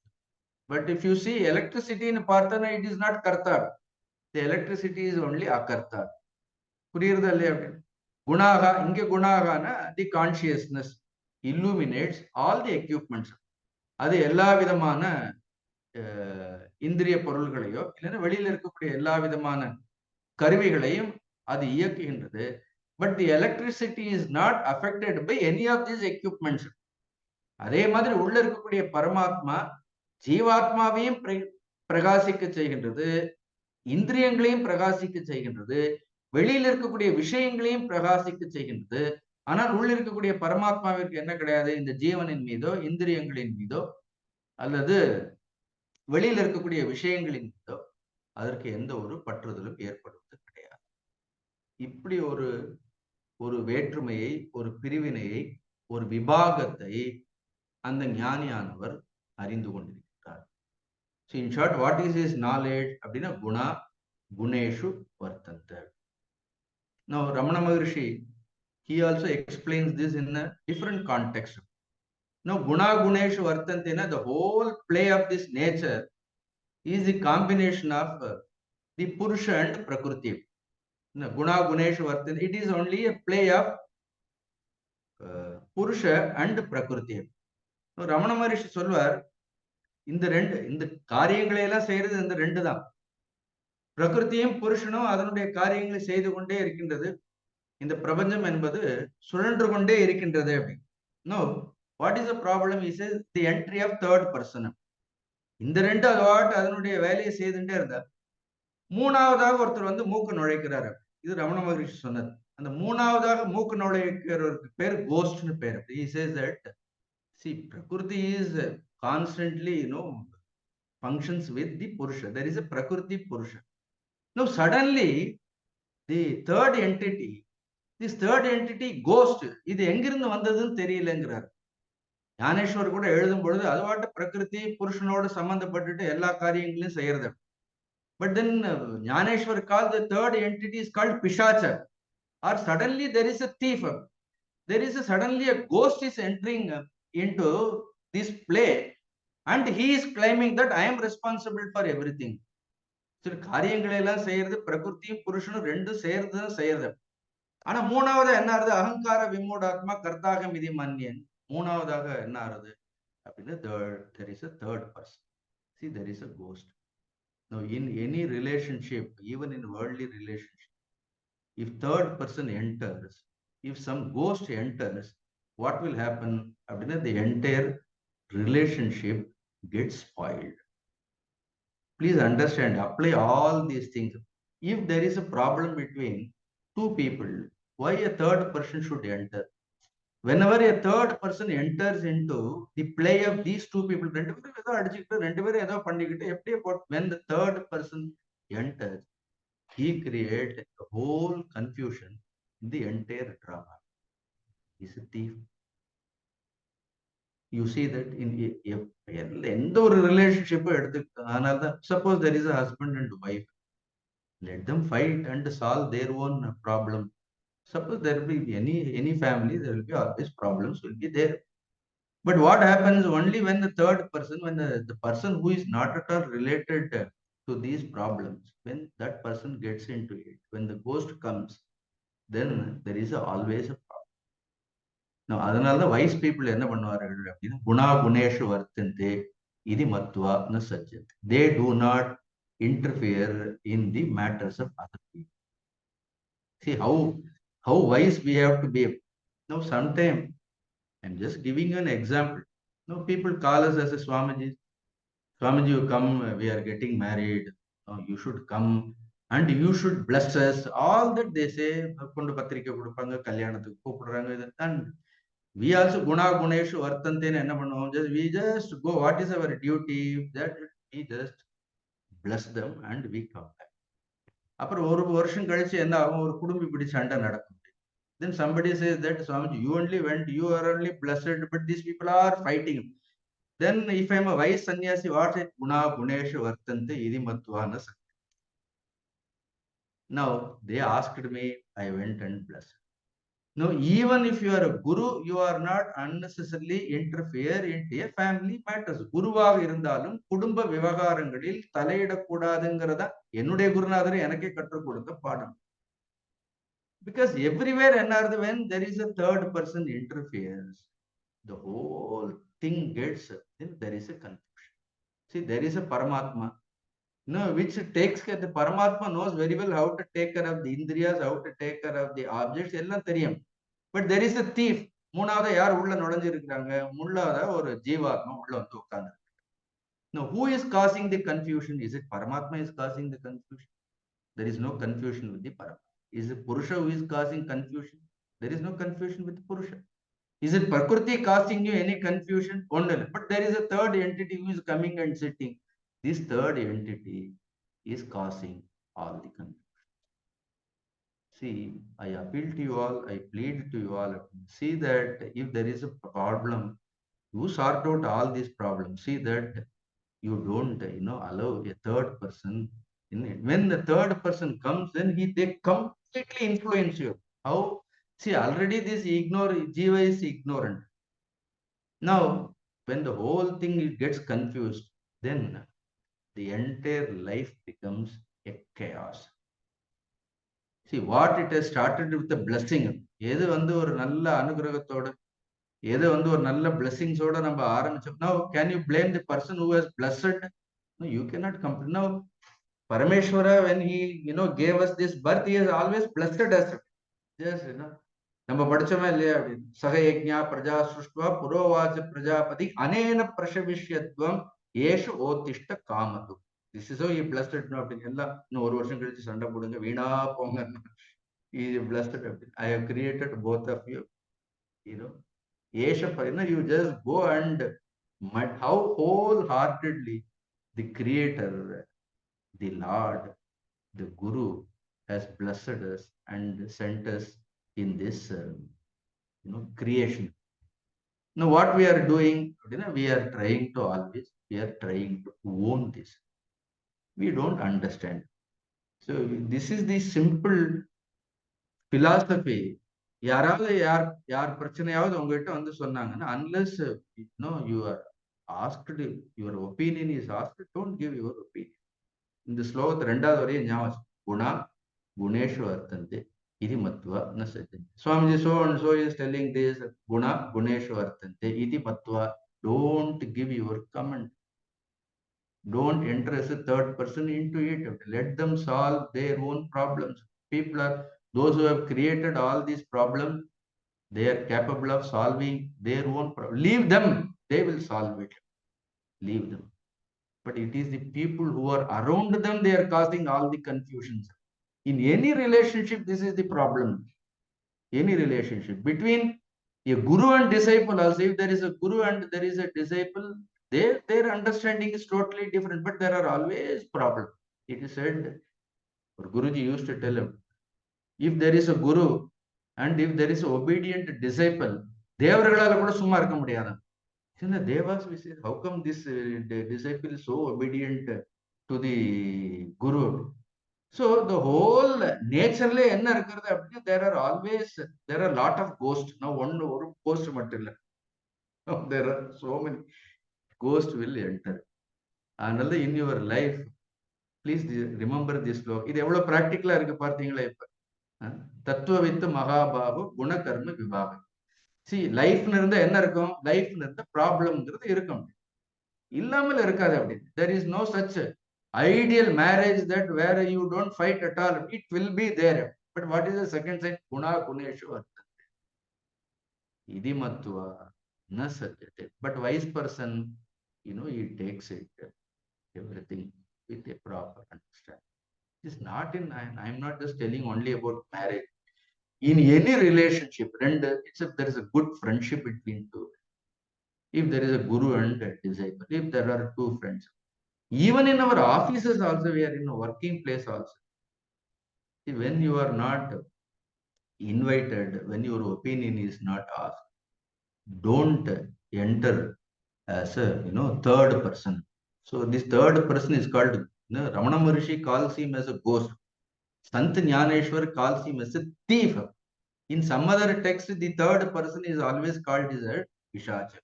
But if you see electricity in பார்த்தனா, it is not karta. The electricity is only akarta. புரியுறதா இல்லையா? குணாகா, இங்க குணாகானா தி consciousness illuminates all the equipments. அது எல்லா விதமான இந்திரிய பொருள்களையோ இல்லைன்னா வெளியில இருக்கக்கூடிய எல்லா விதமான கருவிகளையும் அது இயக்குகின்றது. But the electricity is not affected by any of these equipments. அதே மாதிரி உள்ள இருக்கக்கூடிய பரமாத்மா ஜீவாத்மாவையும் பிரகாசிக்க செய்கின்றது, இந்திரியங்களையும் பிரகாசிக்க செய்கின்றது, வெளியில் இருக்கக்கூடிய விஷயங்களையும் பிரகாசிக்க செய்கின்றது. ஆனால் உள்ள இருக்கக்கூடிய பரமாத்மாவிற்கு என்ன கிடையாது, இந்த ஜீவனின் மீதோ இந்திரியங்களின் மீதோ அல்லது வெளியில் இருக்கக்கூடிய விஷயங்களின் மீதோ அதற்கு எந்த ஒரு பற்றுதலும் ஏற்படுவது கிடையாது. இப்படி ஒரு வேற்றுமையை, ஒரு பிரிவினையை, ஒரு விபாகத்தை அந்த ஞானியானவர் அறிந்து கொண்டிருக்கிறார். So in short, what is his knowledge அப்படின்னா Guna குணேஷு வர்த்தந்த. Now, Ramana Maharshi, he also explains this in a different context. Now, Guna Guneshu Vartantena, the whole play of this nature is the combination of the Purusha and Prakriti. Now, Guna Guneshu Vartantena, it is only a play of Purusha and Prakriti. Now, Ramana Maharshi சொல்வார், இந்த காரியங்களை எல்லாம் செய்யறது இந்த ரெண்டு தான். பிரகிருதியும் புருஷனும் அதனுடைய காரியங்களை செய்து கொண்டே இருக்கின்றது. இந்த பிரபஞ்சம் என்பது சுழன்று கொண்டே இருக்கின்றது அப்படின்னு. No, what is the problem is the entry of third person. இந்த ரெண்டு அதனுடைய வேலையை செய்துட்டே இருந்தார். மூணாவதாக ஒருத்தர் வந்து மூக்கு நுழைக்கிறாரு. இது ரமண மகரிஷி சொன்னது. அந்த மூணாவதாக மூக்கு நுழைக்கிறவருக்கு பேர் கோஸ்ட்னு பேர். He says that see, Prakriti is constantly, functions with the Purusha. There is a Prakriti Purusha. Now suddenly the third entity, this third entity ghost, இது எங்கிருந்து வந்ததுன்னு தெரியலங்கிறார். ஞானேஸ்வர் கூட எழுதும் பொழுது அதுவாட்ட பிரகிருதி புருஷனோடு சம்பந்தப்பட்டுட்டு எல்லா காரியங்களையும் செய்யறது. But then Jnaneshwar called the third entity is called Pishacha. Or suddenly there is a thief. There is suddenly a ghost is entering into this play and he is claiming that I am responsible for everything. சரி, காரியங்களை எல்லாம் செய்யறது பிரகிருத்தியும் புருஷனும் ரெண்டும் செய்யறது. ஆனா மூணாவது என்ன ஆறுது? அகங்கார விமூடாத்மா கர்த்தாக மிதி மன்யன். மூணாவதாக என்ன ஆறுது அப்படின்னு there is a third person. See, there is a ghost. Now, in any relationship, even in worldly relationship, if third person enters, if some ghost enters, what will happen? The entire relationship gets spoiled. Please understand, apply all these things. If there is a problem between two people, why a third person should enter? Whenever a third person enters into the play of these two people, when the third person enters, he creates a whole confusion in the entire drama. He's a thief. You see that in a relationship, suppose there is a husband and wife, let them fight and solve their own problem. Suppose there will be any family, there will be always problems will be there. But what happens only when the third person, when the person who is not at all related to these problems, when that person gets into it, when the ghost comes, then there is always a problem. Now, அதனால wise people என்ன பண்ணுவார்கள் அப்படின்னா, குணா குணேஷு வர்த்தந்தே இதி மத்வா ந சஜ்ஜந்தி. They do not interfere in the matters of other people. See how wise we have to be. Now, sometimes I'm just giving you an example. Now, people call us as a Swamiji. Swamiji, you come, we are getting married. You should come and you should bless us. All that they say, and we also Guna Guneshu Vartante enna pannuvom, we just go, what is our duty? That we just bless them and we come back. அப்புறம் ஒரு வருஷம் கழிச்சு என்ன ஆகும்? ஒரு குடும்பம் இப்படி சண்டை நடக்கும். Then somebody says that Swamiji, you only went, you are only blessed, but these people are fighting. Then if I am a wise sannyasi, what is Guna Guneshu Vartante Idi Matvana? Now they asked me, I went and blessed. No, even if you are a guru, you are not unnecessarily interfere into a family matters. குருவாக இருந்தாலும் குடும்ப விவகாரங்களில் தலையிடக்கூடாதுங்கிறதா என்னுடைய குருநாதர் எனக்கே கற்றுக் கொடுத்த பாடம். Because everywhere when there is a third person interferes, the whole thing gets, then there is a confusion. See, there is a Paramatma, which takes care. The Paramatma knows very well how to take care of the Indriyas, how to take care of the objects, எல்லாம் தெரியும். But there is a thief. மூணாவது யார் உள்ள நுழைஞ்சிருக்கிறாங்க? முள்ளாத ஒரு ஜீவாத்மா உள்ள வந்து உட்கார்ந்து. Now, who is causing the confusion? Is it Paramatma is causing the confusion? There is no confusion with the Paramatma. Is it Purusha who is causing confusion? There is no confusion with Purusha. Is it Prakriti causing you any confusion? Only. But there is a third entity who is coming and sitting. This third entity is causing all the confusion. See, I appeal to you all, I plead to you all, see that if there is a problem, you sort out all these problems. See that you don't, allow a third person in it. When the third person comes, then they come completely influence you. How? See, already this Jiva is ignorant. Now, when the whole thing gets confused, then the entire life becomes a chaos. See, what it has started with the blessing. எது வந்து ஒரு நல்ல அனுகிரகத்தோட எது வந்து ஒரு நல்ல blessings-ஓட நம்ம ஆரம்பிச்சோம். Now, can you blame the person who has blessed? No, you cannot complain. Now, Parameshwara, when he, gave us this birth, he has always blessed us. Yes, நம்ம படிச்சோமா இல்லையா அப்படின்னு சகயஜ்ஞா பிரஜா சுஷ்டுவா புரோவாச்ச பிரஜாபதி அனேன பிரசவிஷ்யத்வம் ஏஷு ஓத்திஷ்ட காமது. திஸ் இஸ் ஹி பிளஸ்ட் அப்படின்னு எல்லாம் இன்னும் ஒரு வருஷம் கழிச்சு சண்டை போடுங்க வீணா போங்க. பிளஸ்ட் அப்படின்னு I have created both of you. ஏஷ you just go and how wholeheartedly the creator, the Lord, the Guru has blessed us and sent us in this creation. Now what we are doing, we are trying to own this. We don't understand. So this is the simple philosophy. யாராவது யார் பிரச்சனையாவது உங்ககிட்ட வந்து சொன்னாங்கன்னா, unless you are asked, your opinion is asked, don't give your opinion. இந்த ஸ்லோகத்தை ரெண்டாவது வரையும் ஞாபகம், Guna குணேஷு வர்த்தந்தே iti matva na sajjante. Swamiji so and so is telling this, guna guneshu vartante iti matva. Don't give your comment. Don't enter as a third person into it. Let them solve their own problems. People are those who have created all these problems. They are capable of solving their own problem. Leave them. They will solve it. Leave them. But it is the people who are around them, they are causing all the confusions. In any relationship, this is the problem. Any relationship between a guru and disciple also, if there is a guru and there is a disciple, their understanding is totally different, but there are always problems. It is said, or Guruji used to tell him, if there is a guru and if there is an obedient disciple, தேவர்களால கூட சும்மா இருக்க முடியாது. Devas, we say, how come this disciple is so obedient to the guru? So the whole nature என்ன இருக்கிறது அப்படின்னா, there are lot of ghosts. Now ஒரு ghost மட்டும் இல்ல, there are so many ghosts will enter. அதனால in your life, please remember this sloka. இது எவ்வளவு பிராக்டிக்கலா இருக்கு பார்த்தீங்களா? இப்ப தத்துவவித்து மகாபாகு குணகர்ம விபாகம். See, லைஃப்னு இருந்தா என்ன இருக்கும்? லைஃப்னு இருந்தா ப்ராப்ளம்ங்கிறது இருக்கும், இல்லாமல் இருக்காது அப்படி. There is no such ideal marriage that where you don't fight at all. It will be there. But what is the second side? Guna guneshu vartante iti matva na sajjate. But wise person, he takes it everything with a proper understanding. It's not in, I'm not just telling only about marriage. In any relationship, and there is a good friendship between two. If there is a guru and a disciple, if there are two friends, even in our offices also, we are in a working place also. See, when you are not invited, when your opinion is not asked, don't enter as a third person. So this third person is called, Ramana Maharishi calls him as a ghost. Sant Jnaneshwar calls him as a thief. In some other text, the third person is always called as a Pishacha.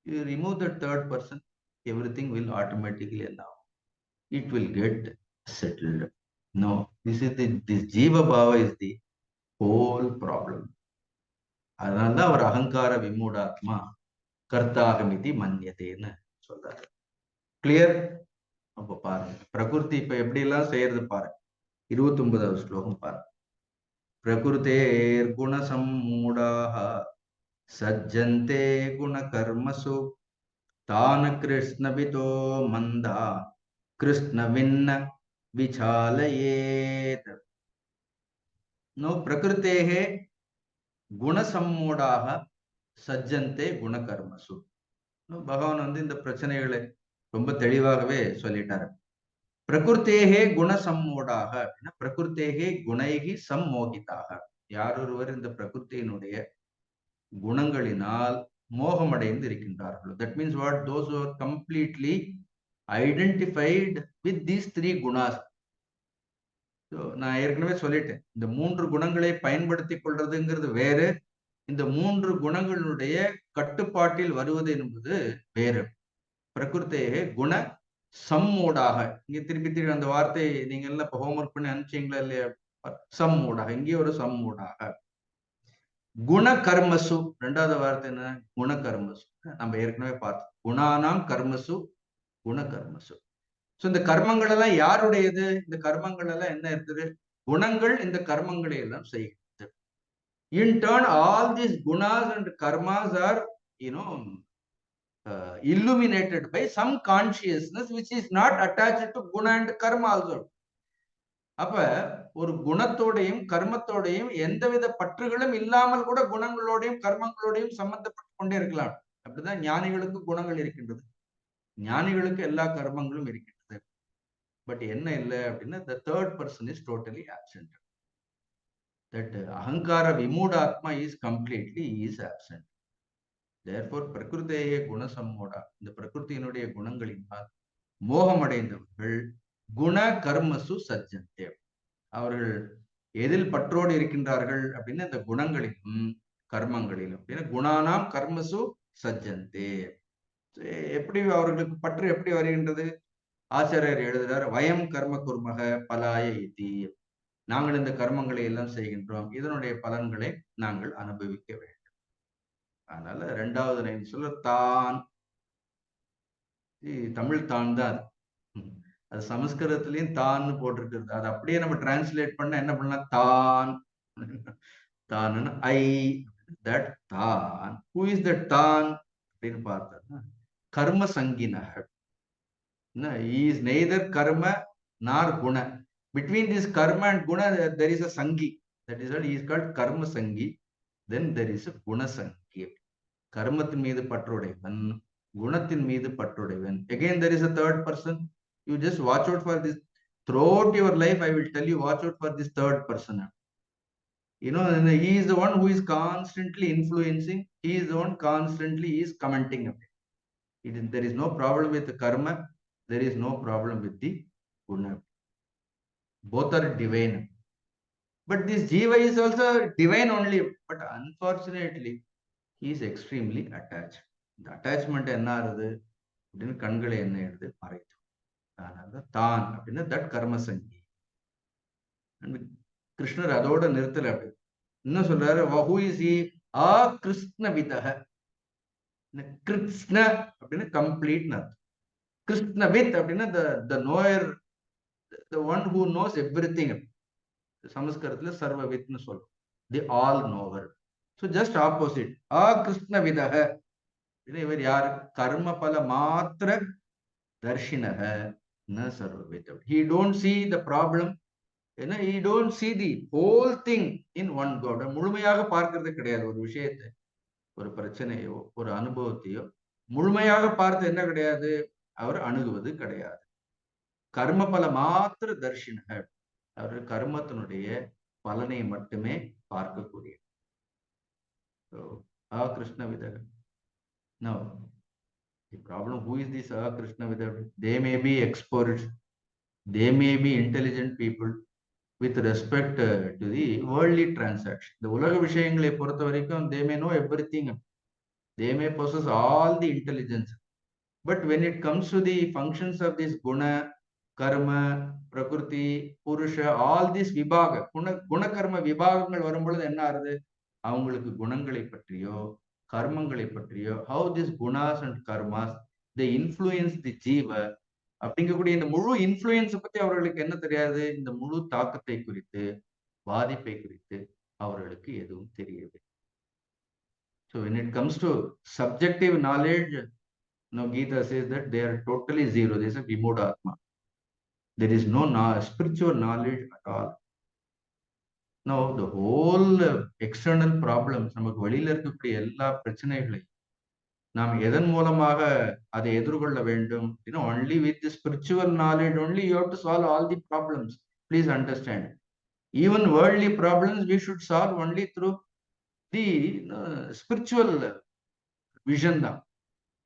You remove the third person, everything will automatically allow. It will get settled. No, this Jiva Bhava is the whole problem. அதனால தான் அவர் அகங்கார விமூடாத்மா கர்த்தாகமிதி மன்யதேன்னு சொல்றாரு. Clear? அப்ப பாருங்க, பிரகிருதி இப்ப எப்படி எல்லாம் செய்யறது பாருங்க. 29வது ஸ்லோகம் பாருங்க. பிரகிருதேர் குணசம்மூடாஹ சஜ்ஜந்தே குணகர்மசு தான கிருஷ்ணவிதோ மந்தா கிருஷ்ணவின்ன விசாலயேத். நோ பிரகிருதேஹே குணசம்மூடாக சஜ்ஜந்தே குணகர்மசு. பகவான் வந்து இந்த பிரச்சனைகளை ரொம்ப தெளிவாகவே சொல்லிட்டாரு. பிரகிருத்தேகே குணசம்மூடாக அப்படின்னா, பிரகிருத்தேகே குணைகி சம்மோகிதாக. யாரொருவர் இந்த பிரகிருத்தியினுடைய குணங்களினால் மோகமடைந்து இருக்கின்றார்களோ, that means what? Those who are completely identified with these three gunas. நான் ஏற்கனவே சொல்லிட்டேன், இந்த 3 குணங்களை பயன்படுத்தி கொள்றதுங்கிறது வேறு, இந்த 3 குணங்களுடைய கட்டுப்பாட்டில் வருவது என்பது வேறு. பிரகிருத்தேகே குண சம்மூடாக. இங்க திருப்பி திருப்பி அந்த வார்த்தை நீங்க எல்லாம் இப்ப ஹோம்ஒர்க் பண்ணி அனுப்பிச்சீங்களா இல்லையா? சம்மூடாக, இங்கே ஒரு சம்மூடாக. குண கர்மசு, 2வது வார்த்தை என்ன? குண கர்மசு. நம்ம ஏற்கனவே பார்த்தோம், குணானாம் கர்மசு குண கர்மசு. இந்த கர்மங்கள் எல்லாம் யாருடையது? இந்த கர்மங்கள் எல்லாம் என்ன இருக்குது? குணங்கள் இந்த கர்மங்களை எல்லாம் செய்கிறது. In turn, all these gunas and karmas are, illuminated by some consciousness which is not attached to guna and karma also. அப்ப ஒரு குணத்தோடையும் கர்மத்தோடையும் எந்தவித பற்றுகளும் இல்லாமல் கூட குணங்களோடையும் கர்மங்களோடையும் சம்பந்தப்பட்டு கொண்டே இருக்கலாம். அப்படிதான் ஞானிகளுக்கு குணங்கள் இருக்கின்றது, ஞானிகளுக்கு எல்லா கர்மங்களும் இருக்கின்றது. பட் என்ன இல்லை அப்படின்னா, the third person is totally absent. That ahankara vimudatma is completely absent. Therefore பிரகிருதேயே குணசம்மோடா, இந்த பிரகிருத்தியினுடைய குணங்களினால் மோகமடைந்தவர்கள் குண கர்மசு சஜ்ஜந்தே, அவர்கள் எதில் பற்றோடு இருக்கின்றார்கள் அப்படின்னா இந்த குணங்களிலும் கர்மங்களிலும். குணானாம் கர்மசு சஜ்ஜந்தே. எப்படி அவர்களுக்கு பற்று எப்படி வருகின்றது? ஆச்சாரியர் எழுதுகிறார், வயம் கர்ம குர்மக பலாய இதி. நாங்கள் இந்த கர்மங்களை எல்லாம் செய்கின்றோம், இதனுடைய பலன்களை நாங்கள் அனுபவிக்க வேண்டும். அதனால 2வது லைன் சொல்ல தான், தமிழ் தான் தான் அது சமஸ்கிருதத்திலையும் தான் போட்டிருக்கிறது. அது அப்படியே நம்ம டிரான்ஸ்லேட் பண்ண என்ன பண்ணலாம்? தான் தான் ஐ, தட் தான். ஹூ இஸ் தட் தான் அப்படின்னு பார்த்தா கர்ம சங்கினக. He is neither karma nor guna. Between this karma and guna there is a sangi. That is why he is called karma sangi. Then there is a guna sangi. கர்மத்தின் மீது பற்றுடையவன், குணத்தின் மீது பற்றுடையவன். Again there is a third person. You just watch out for this. Throughout your life I will tell you, watch out for this third person. He is the one who is constantly influencing. He is the one constantly is commenting. There is no problem with the karma. There is no problem with the guna. Both are divine. But this jiva is also divine only. But unfortunately, he is extremely attached. The attachment என்ன ஆகுது அப்படின்னு கண்களை என்ன எடுத்து மறைத்து. அதனால தான் அப்படின்னா தட் கர்ம சங்கி. கிருஷ்ணர் அதோட நிறுத்தல. அப்படி இன்னும் சொல்றாரு, who is he? ஆ கிருஷ்ண விதக. கிருஷ்ண அப்படின்னா கம்ப்ளீட் அர்த்தம். கிருஷ்ணவித் அப்படின்னா the knower, the one who knows everything. சமஸ்கிருதத்துல சர்வவித்னு சொல்றோம், the all knower. So just opposite, ஆ கிருஷ்ணவிதக. இவர் யார்? கர்ம பல மாத்திர தர்ஷினக ந சர்வவித். He don't see the problem. He don't see the whole thing in one God. முழுமையாக பார்க்கிறது கிடையாது. ஒரு விஷயத்தை, ஒரு பிரச்சனையோ ஒரு அனுபவத்தையோ முழுமையாக பார்த்து என்ன கிடையாது, அவர் அணுகுவது கிடையாது. கர்ம பல மாத்திர தர்ஷினக, அவர் கர்மத்தினுடைய பலனை மட்டுமே பார்க்கக்கூடிய. Krishna Vidaka. Now, the problem, who is this Krishna Vidaka? They may be experts, they may be intelligent people with respect to the worldly transaction. The உலக விஷயங்களை பொறுத்த வரைக்கும் they may know everything, they may possess all the intelligence. But when it comes to the functions of this guna, karma, prakriti, purusha, all these vibhaga, guna karma vibhagங்கள் வரும்பொழுது என்ன ஆகுது, அவங்களுக்கு குணங்களை பற்றியோ கர்மங்களை பற்றியோ, how these gunas and karmas they influence the jiva அப்படிங்கக்கூடிய இந்த முழு இன்ஃப்ளூயன்ஸ் பத்தி அவர்களுக்கு என்ன தெரியாது. இந்த முழு தாக்கத்தை குறித்து, பாதிப்பை குறித்து அவர்களுக்கு எதுவும் தெரியவில்லை. So when it comes to subjective knowledge, Gita says that they are totally zero. They say vimudatma. There is no spiritual knowledge at all. Now the whole external problems, நமக்கு வெளியில இருக்கக்கூடிய எல்லா பிரச்சனைகளையும் நாம் எதன் மூலமாக அதை எதிர்கொள்ள வேண்டும்? Only with the spiritual knowledge only you have to solve all the problems. Please understand. Even worldly problems we should solve only through the spiritual vision தான்.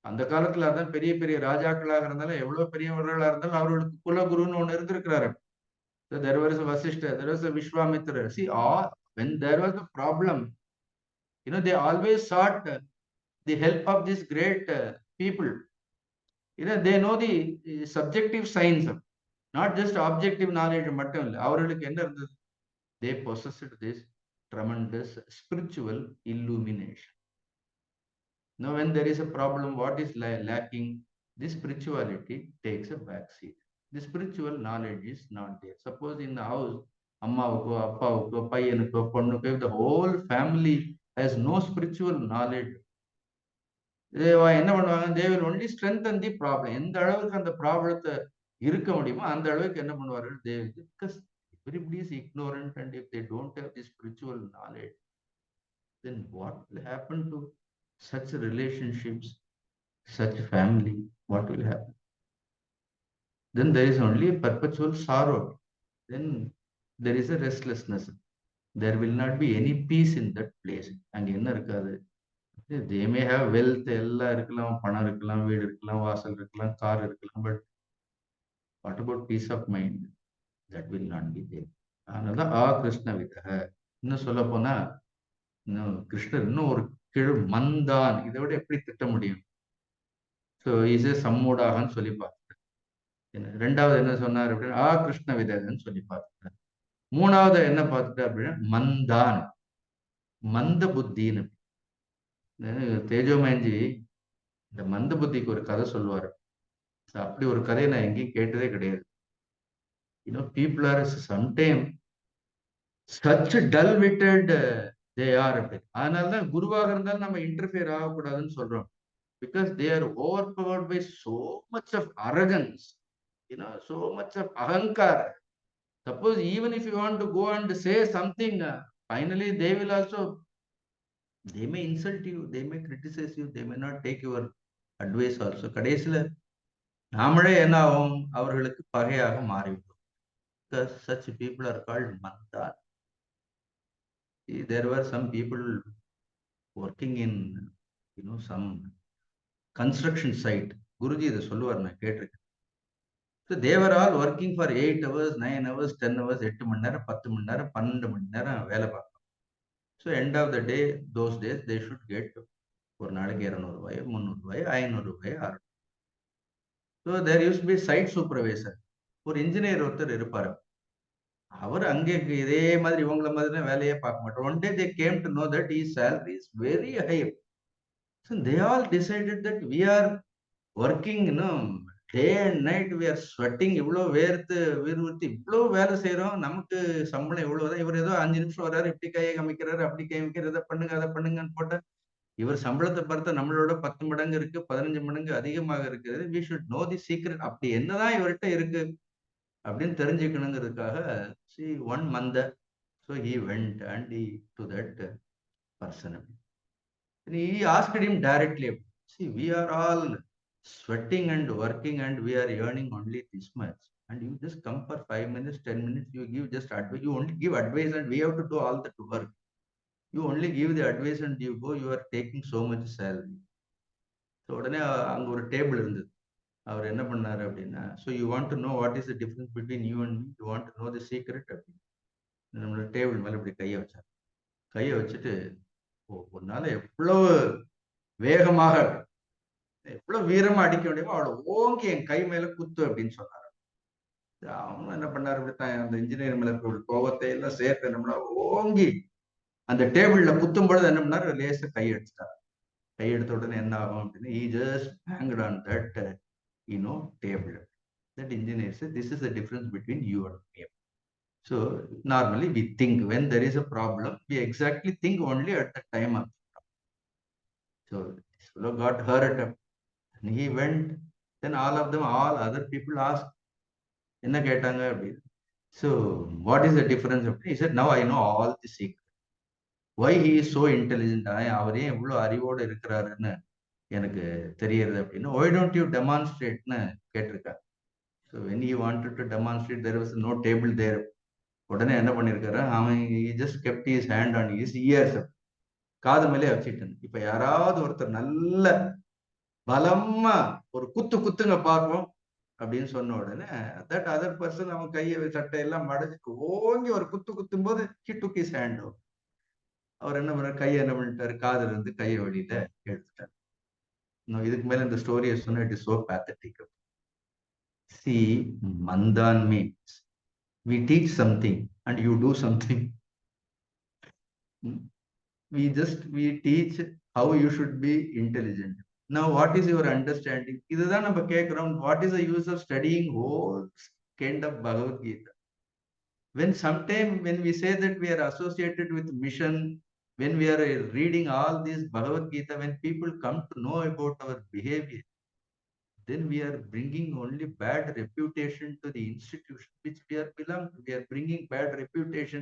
அந்த காலத்துல அதான் பெரிய பெரிய ராஜாக்களாக இருந்தாலும், எவ்வளவு பெரியவர்களா இருந்தாலும் அவர்களுக்கு குலகுருன்னு ஒண்ணு இருந்திருக்கிறாரு. So there was a Vasishtha, there was a Vishwamitra. See, when there was a problem, they always sought the help of these great people. They know the subjective science, not just objective knowledge. They possessed this tremendous spiritual illumination. Now, when there is a problem, what is lacking? This spirituality takes a back seat. The spiritual knowledge is not there. Suppose in the house, அம்மாவுக்கோ அப்பாவுக்கோ பையனுக்கோ பொண்ணுக்கோ, the whole family has no spiritual knowledge, என்ன பண்ணுவாங்க? They will only strengthen the problem. எந்த அளவுக்கு அந்த ப்ராப்ளத்தை இருக்க முடியுமோ அந்த அளவுக்கு என்ன பண்ணுவார்கள்? Because everybody is ignorant, and if they don't have the spiritual knowledge, then what will happen to such relationships, such family? What will happen? Then there is only a perpetual sorrow. Then there is a restlessness. There will not be any peace in that place. அங்க என்ன இருக்காது? They may have wealth, எல்லாம் இருக்கலாம், பணம் இருக்கலாம், வீடு இருக்கலாம், வாசல் இருக்கலாம், கார் இருக்கலாம், but what about peace of mind? That will not be there. அதனாலதான் கிருஷ்ண விதக. இன்னும் சொல்ல போனா, இன்னும் கிருஷ்ணர் இன்னும் ஒரு மந்தான், இதை விட எப்படி திட்ட முடியும்? ஸோ இசை சம்மூடாகன்னு சொல்லி பார்த்துட்டேன். ரெண்டாவது என்ன சொன்னார் அப்படின்னா கிருஷ்ண விதகன்னு சொல்லி பார்த்துட்டேன். மூணாவது என்ன பார்த்துட்டேன் அப்படின்னா மந்தான், மந்த புத்தின்னு. தேஜோமயன்ஜி இந்த மந்த புத்திக்கு ஒரு கதை சொல்லுவாரு. அப்படி ஒரு கதையை நான் எங்கேயும் கேட்டதே கிடையாது. people are sometimes such dull-witted they are. அதனாலதான் குருவாக இருந்தாலும் நம்ம இன்டர்ஃபியர் ஆகக்கூடாதுன்னு சொல்றோம். Because they are overpowered by so much of arrogance, so much of ahankar. Suppose even if you want to go and say something, finally they will also, they may insult you, they may criticize you, they may not take your advice also. கடைசியில நாமளே என்ன ஆகும்? அவர்களுக்கு பகையாக மாறிவிடும். Because such people are called mandar. There were some people working in some construction site. Guruji இதை சொல்லுவார், நான் கேட்டிருக்கேன். So they were all working for 8 hours, 9 hours, 10 hours, 8 மணி நேரம், 10 மணி நேரம், 12 மணி நேரம் வேலை பார்க்கணும். So end of the day, those days they should get ஒரு நாளைக்கு 200 ரூபாய், 300 ரூபாய், 500 ரூபாய், 600. So there used to be site supervisor. ஒரு இன்ஜினியர் ஒருத்தர் இருப்பாரு. அவர் அங்கே இதே மாதிரி இவங்கள மாதிரி வேலையே பார்க்க மாட்டார். One day they came to know that his salary is very high. So they all decided that we are working, day and night, we are sweating, இவ்வளவு வேர்த்து விறுவிறுத்து இவ்வளவு வேலை செய்யறோம், நமக்கு சம்பளம் இவ்வளவுதான். இவர் ஏதோ 5 நிமிஷம் வர்றாரு, இப்படி கையை காமிக்கிறாரு, அப்படி கை வைக்கிறாரு, இதை பண்ணுங்க அதை பண்ணுங்கன்னு போட்டா இவர் சம்பளத்தை பார்த்தா நம்மளோட 10 மடங்கு இருக்கு, 15 மடங்கு அதிகமாக இருக்கிறது. we should know the secret. அப்படி என்னதான் இவர்கிட்ட இருக்கு அப்படின்னு தெரிஞ்சுக்கணுங்கிறதுக்காக see one manda, so he went and to that person, and he asked him directly, see, we are all sweating and working and we are earning only this much, and you just come for 5 minutes, 10 minutes, you give just advice, you only give advice and we have to do all that work. You only give the advice and you go, you are taking so much salary. So உடனே அங்க ஒரு table இருந்தது. அவர் என்ன பண்ணாரு அப்படின்னா, so you want to know what is the difference between you and me, you want to know the secret அப்படின்னு நம்மளோட table மேல இப்படி கையை வச்சார். கையை வச்சுட்டு, உன்னால எவ்வளவு வேகமாக எவ்வளவு வீரமா அடிக்க முடியுமோ அவளை ஓங்கி என் கை மேல குத்து அப்படின்னு சொன்னாரு. அவனும் என்ன பண்ணாரு, அப்படித்தான் அந்த இன்ஜினியர் மேல கோபத்தை எல்லாம் சேர்த்து நம்மள ஓங்கி அந்த டேபிள்ல குத்தும் பொழுது என்ன பண்ணாரு, லேசா கை எடுத்துட்டார். கை எடுத்த உடனே என்ன ஆகும் அப்படின்னா, he just banged on that table. That engineer said, this is the difference between you and me. So normally we think when there is a problem, we exactly think only at the time of the problem. So this fellow got hurt and he went. Then all other people asked, enna ketanga apdi. So what is the difference? He said, now I know all the secret. Why he is so intelligent, அவர் ஏன் இவ்வளவு அறிவோடு இருக்கிறாருன்னு எனக்கு தெரியுது அப்படின்னு. Why don't you demonstrate-னு கேட்டிருக்காரு. So when he wanted to demonstrate, there was no table there. உடனே என்ன பண்ணிருக்காரு, அவன் he just kept his hand on his ears, காது மேலே வச்சுட்டான். இப்ப யாராவது ஒருத்தர் நல்ல பலமா ஒரு குத்துங்க பார்ப்போம் அப்படின்னு சொன்ன உடனே தட் அதர் பர்சன் அவன் கையை சட்டையெல்லாம் மடச்சு ஓங்கி ஒரு குத்தும் போது he took his hand out. அவர் என்ன பண்ணார், கையை என்ன பண்ணிட்டாரு, காதுல இருந்து கையை வெளியில எடுத்துட்டார். இதுக்கு மேல இந்த ஸ்டோரியை சொன்னா it is so pathetic. See, Mandan means we teach something and you do something. We teach how you should be intelligent. Now, what is your understanding? இதுதான் நம்ம கேட்கிறோம். What is the use of studying whole kind of Bhagavad Gita? When we say that we are associated with mission, when we are reading all this Bhagavad Gita, when people come to know about our behavior, then we are bringing only bad reputation to the institution which we are belong to. We are bringing bad reputation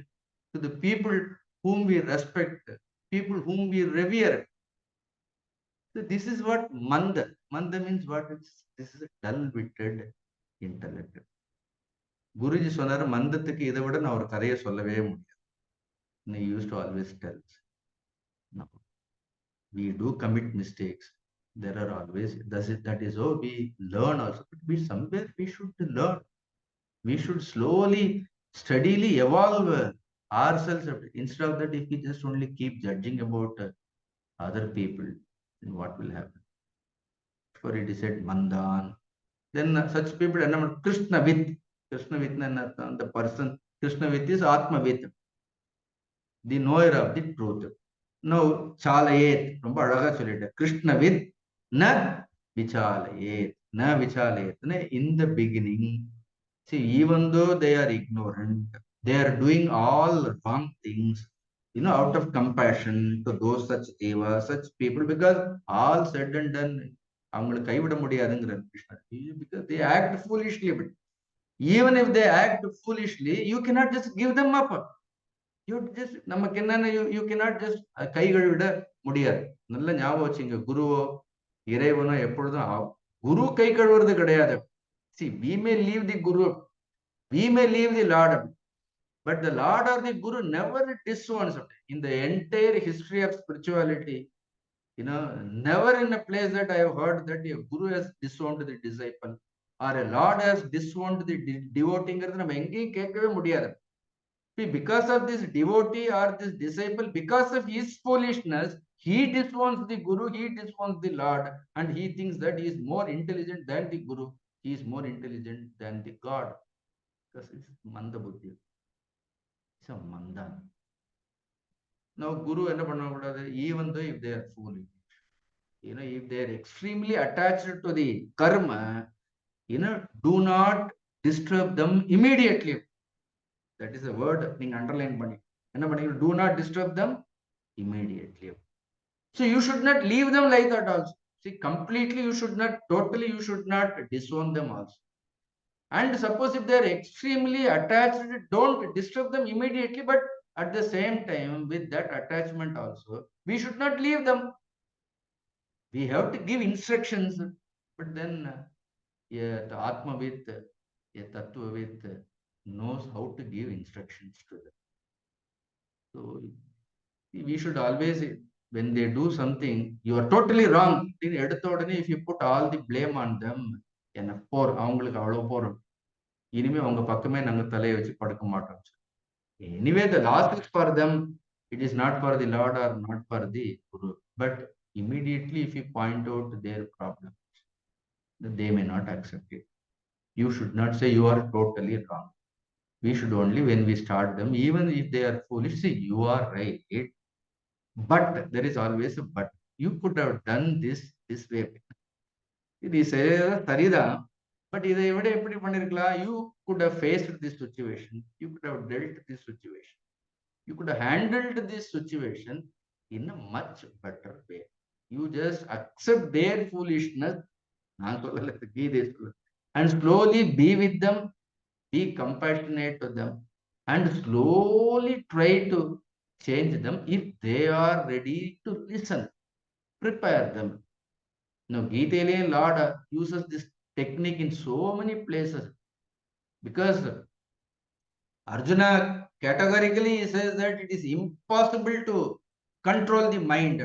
to the people whom we respect, people whom we revere. So this is what Manda. Manda means what? This is a dull-witted intellect. Guruji சொன்னாரு, மந்தத்துக்கு இதை விட நான் ஒரு கதையை சொல்லவே முடியாது. He used to always tell us, no, we do commit mistakes. There are always, that is how we learn also. But somewhere we should learn. We should slowly, steadily evolve ourselves. Instead of that, if we just only keep judging about other people, then what will happen? For it is said Mandan. Then such people are named Krishnavit. Krishnavit is the person. Krishnavit is Atmavit, the knower of the truth. Now, Chalayet, ரொம்ப அழகா சொல்லிட்டேன். Krishnavit na vichalayet. Na vichalayet. In the beginning, see, even though they are ignorant, they are doing all wrong things, out of compassion to those such devas, such people, because all said and done, அவங்களை கைவிட முடியாதுங்கிறார் கிருஷ்ணர். Because they act foolishly. But even if they act foolishly, you cannot just give them up. நமக்கு என்னன்னா, you cannot just கை கழுவிட முடியாது. நல்ல ஞாபகம் வச்சுங்க, குருவோ இறைவனோ எப்பொழுதும் குரு கை கழுவுறது கிடையாது. See, we may leave the Guru, we may leave the Lord, but the Lord or the Guru never disowns. In the entire history of spirituality, never in a place that I have heard that a Guru has disowned the disciple or a Lord has disowned the devotee. நம்ம எங்கேயும் கேட்கவே முடியாது. Because of this devotee or this disciple, because of his foolishness, he disowns the Guru, he disowns the Lord, and he thinks that he is more intelligent than the Guru, he is more intelligent than the God. Because it's Manda Buddhi. It's a Mandan. Now, Guru, even though if they are foolish, if they are extremely attached to the karma, do not disturb them immediately. That is a word being underlined. Do not disturb them immediately. So you should not leave them like that also. See, completely you should not, totally you should not disown them also. And suppose if they are extremely attached, don't disturb them immediately, but at the same time, with that attachment also, we should not leave them. We have to give instructions, but then the Atmavit, a Tattvavit knows how to give instructions to them. So we should always, when they do something, you are totally wrong. If you put all the blame on them, anyway, the loss is for them. It is not for the Lord or not for the Guru. But immediately, if you point out their problems, they may not accept it. You should not say you are totally wrong. We should only, when we start them, even if they are foolish, say you are right. But there is always a but. You could have done this way. It is Sarida, but you could have faced this situation. You could have dealt this situation. You could have handled this situation in a much better way. You just accept their foolishness and slowly be with them, be compassionate to them, and slowly try to change them if they are ready to listen. Prepare them. Now, Gita Lord uses this technique in so many places, because Arjuna categorically says that it is impossible to control the mind.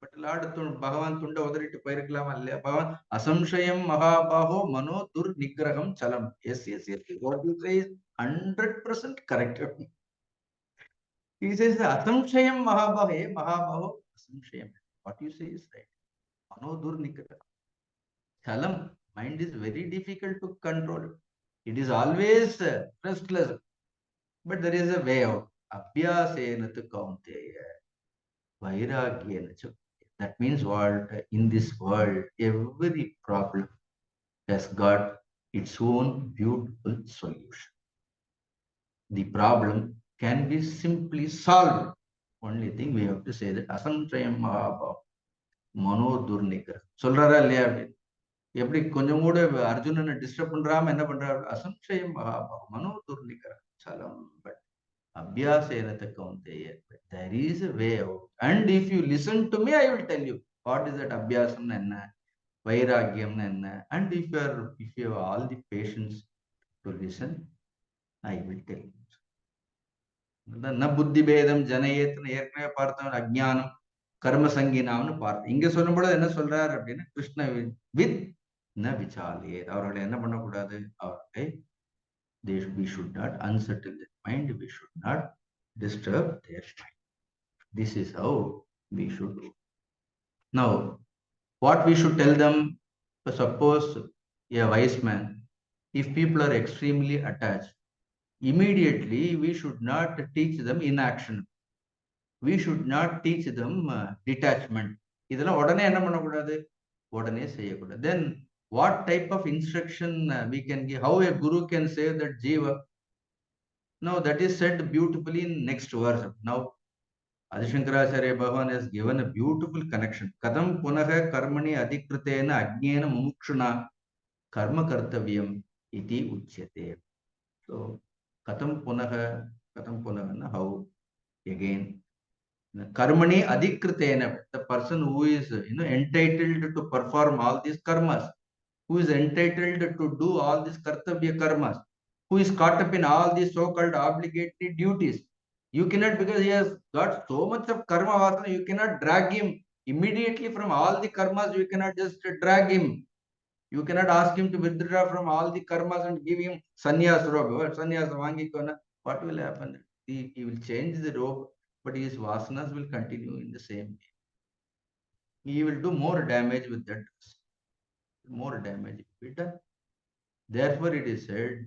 But Lord பகவான் துண்டை உதறிட்டு போயிருக்கலாமா இல்லையா? பகவான் அசம்சயம் மகாபாகோ மனோ துர் நிகிரகம் சலம். Yes yes yes, what you say is 100% correct. He says asamshayam mahabaho. Hey mahabaho, asamshayam. What you say is right. Mano dur nigraham chalam. Mind is very difficult to control. It is always restless, but there is a way out. Abhyasena tu kaunteya vairagyena cha. That means what? In this world, every problem has got its own beautiful solution. The problem can be simply solved. Only thing we have to say that asamshayam mahabhav மனோ துர்நிகர் சொல்றாரா இல்லையா? அப்படின்னு எப்படி கொஞ்சம் கூட அர்ஜுனனை disturb பண்றாம என்ன பண்றாரு? அசம்சயம் மகாபாவம் மனோ துர்நிகர் சலம். பட் அபியாசேனத்தை கௌந்தேய, there is a way out. And if you listen to me, I will tell you what is that அபியாசம்னு என்ன, வைராகியம்னு என்ன. And if you have all the patience to listen, I will tell you. ந புத்தி பேதம் ஜனயேத்னு ஏற்கனவே பார்த்தோம். அஜ்ஞானம் கர்ம சங்கீனாம்னு பார்த்தோம். இங்க சொல்லும்போது என்ன சொல்றாரு அப்படின்னா, கிருஷ்ண வித் ந விசாலே, அவர்களை என்ன பண்ணக்கூடாது? அவர்களை we should not unsettle their mind, we should not disturb their mind. This is how we should do. Now, what we should tell them? Suppose a wise man, if people are extremely attached, immediately we should not teach them inaction. We should not teach them detachment. இதெல்லாம் உடனே என்ன பண்ணக்கூடாது? உடனே செய்யக்கூடாது. Then what type of instruction we can give? How a guru can save that jiva? Now that is said beautifully in next verse. Now Adi Shankaracharya Bhagavan has given a beautiful connection. Kadam punaha karmani adhikritena ajnena mumukshuna karma kartavyam iti uchyate. So katam punaha na how again? Karmani adhikritena, the person who is entitled to perform all these karmas, who is entitled to do all these kartavya karmas, who is caught up in all these so-called obligatory duties. You cannot, because he has got so much of karma vasana, you cannot drag him immediately from all the karmas. You cannot just drag him. You cannot ask him to withdraw from all the karmas and give him sannyas robe. Sannyas vangikona. What will happen? He will change the robe, but his vasanas will continue in the same way. He will do more damage with that. More damage will be done. Therefore, it is said,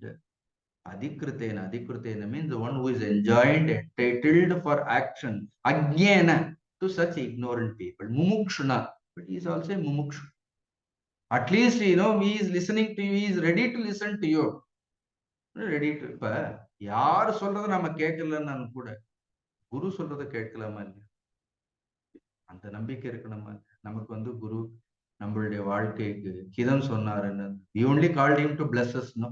adhikritena. Adhikritena means the one who is enjoined, entitled for action. Ajnana, to such ignorant people. Mumukshuna, but he is also a mumukshu. At least, he is listening to you, he is ready to listen to you. Ready to. இப்ப யார் சொல்றதை நம்ம கேட்கலன்னு கூட குரு சொல்றதை கேட்கலாமா இல்லையா? அந்த நம்பிக்கை இருக்கணுமா? நமக்கு குரு நம்மளுடைய வாழ்க்கைக்கு ஹிதம் சொன்னாருன்னு, we only called him to bless us, no,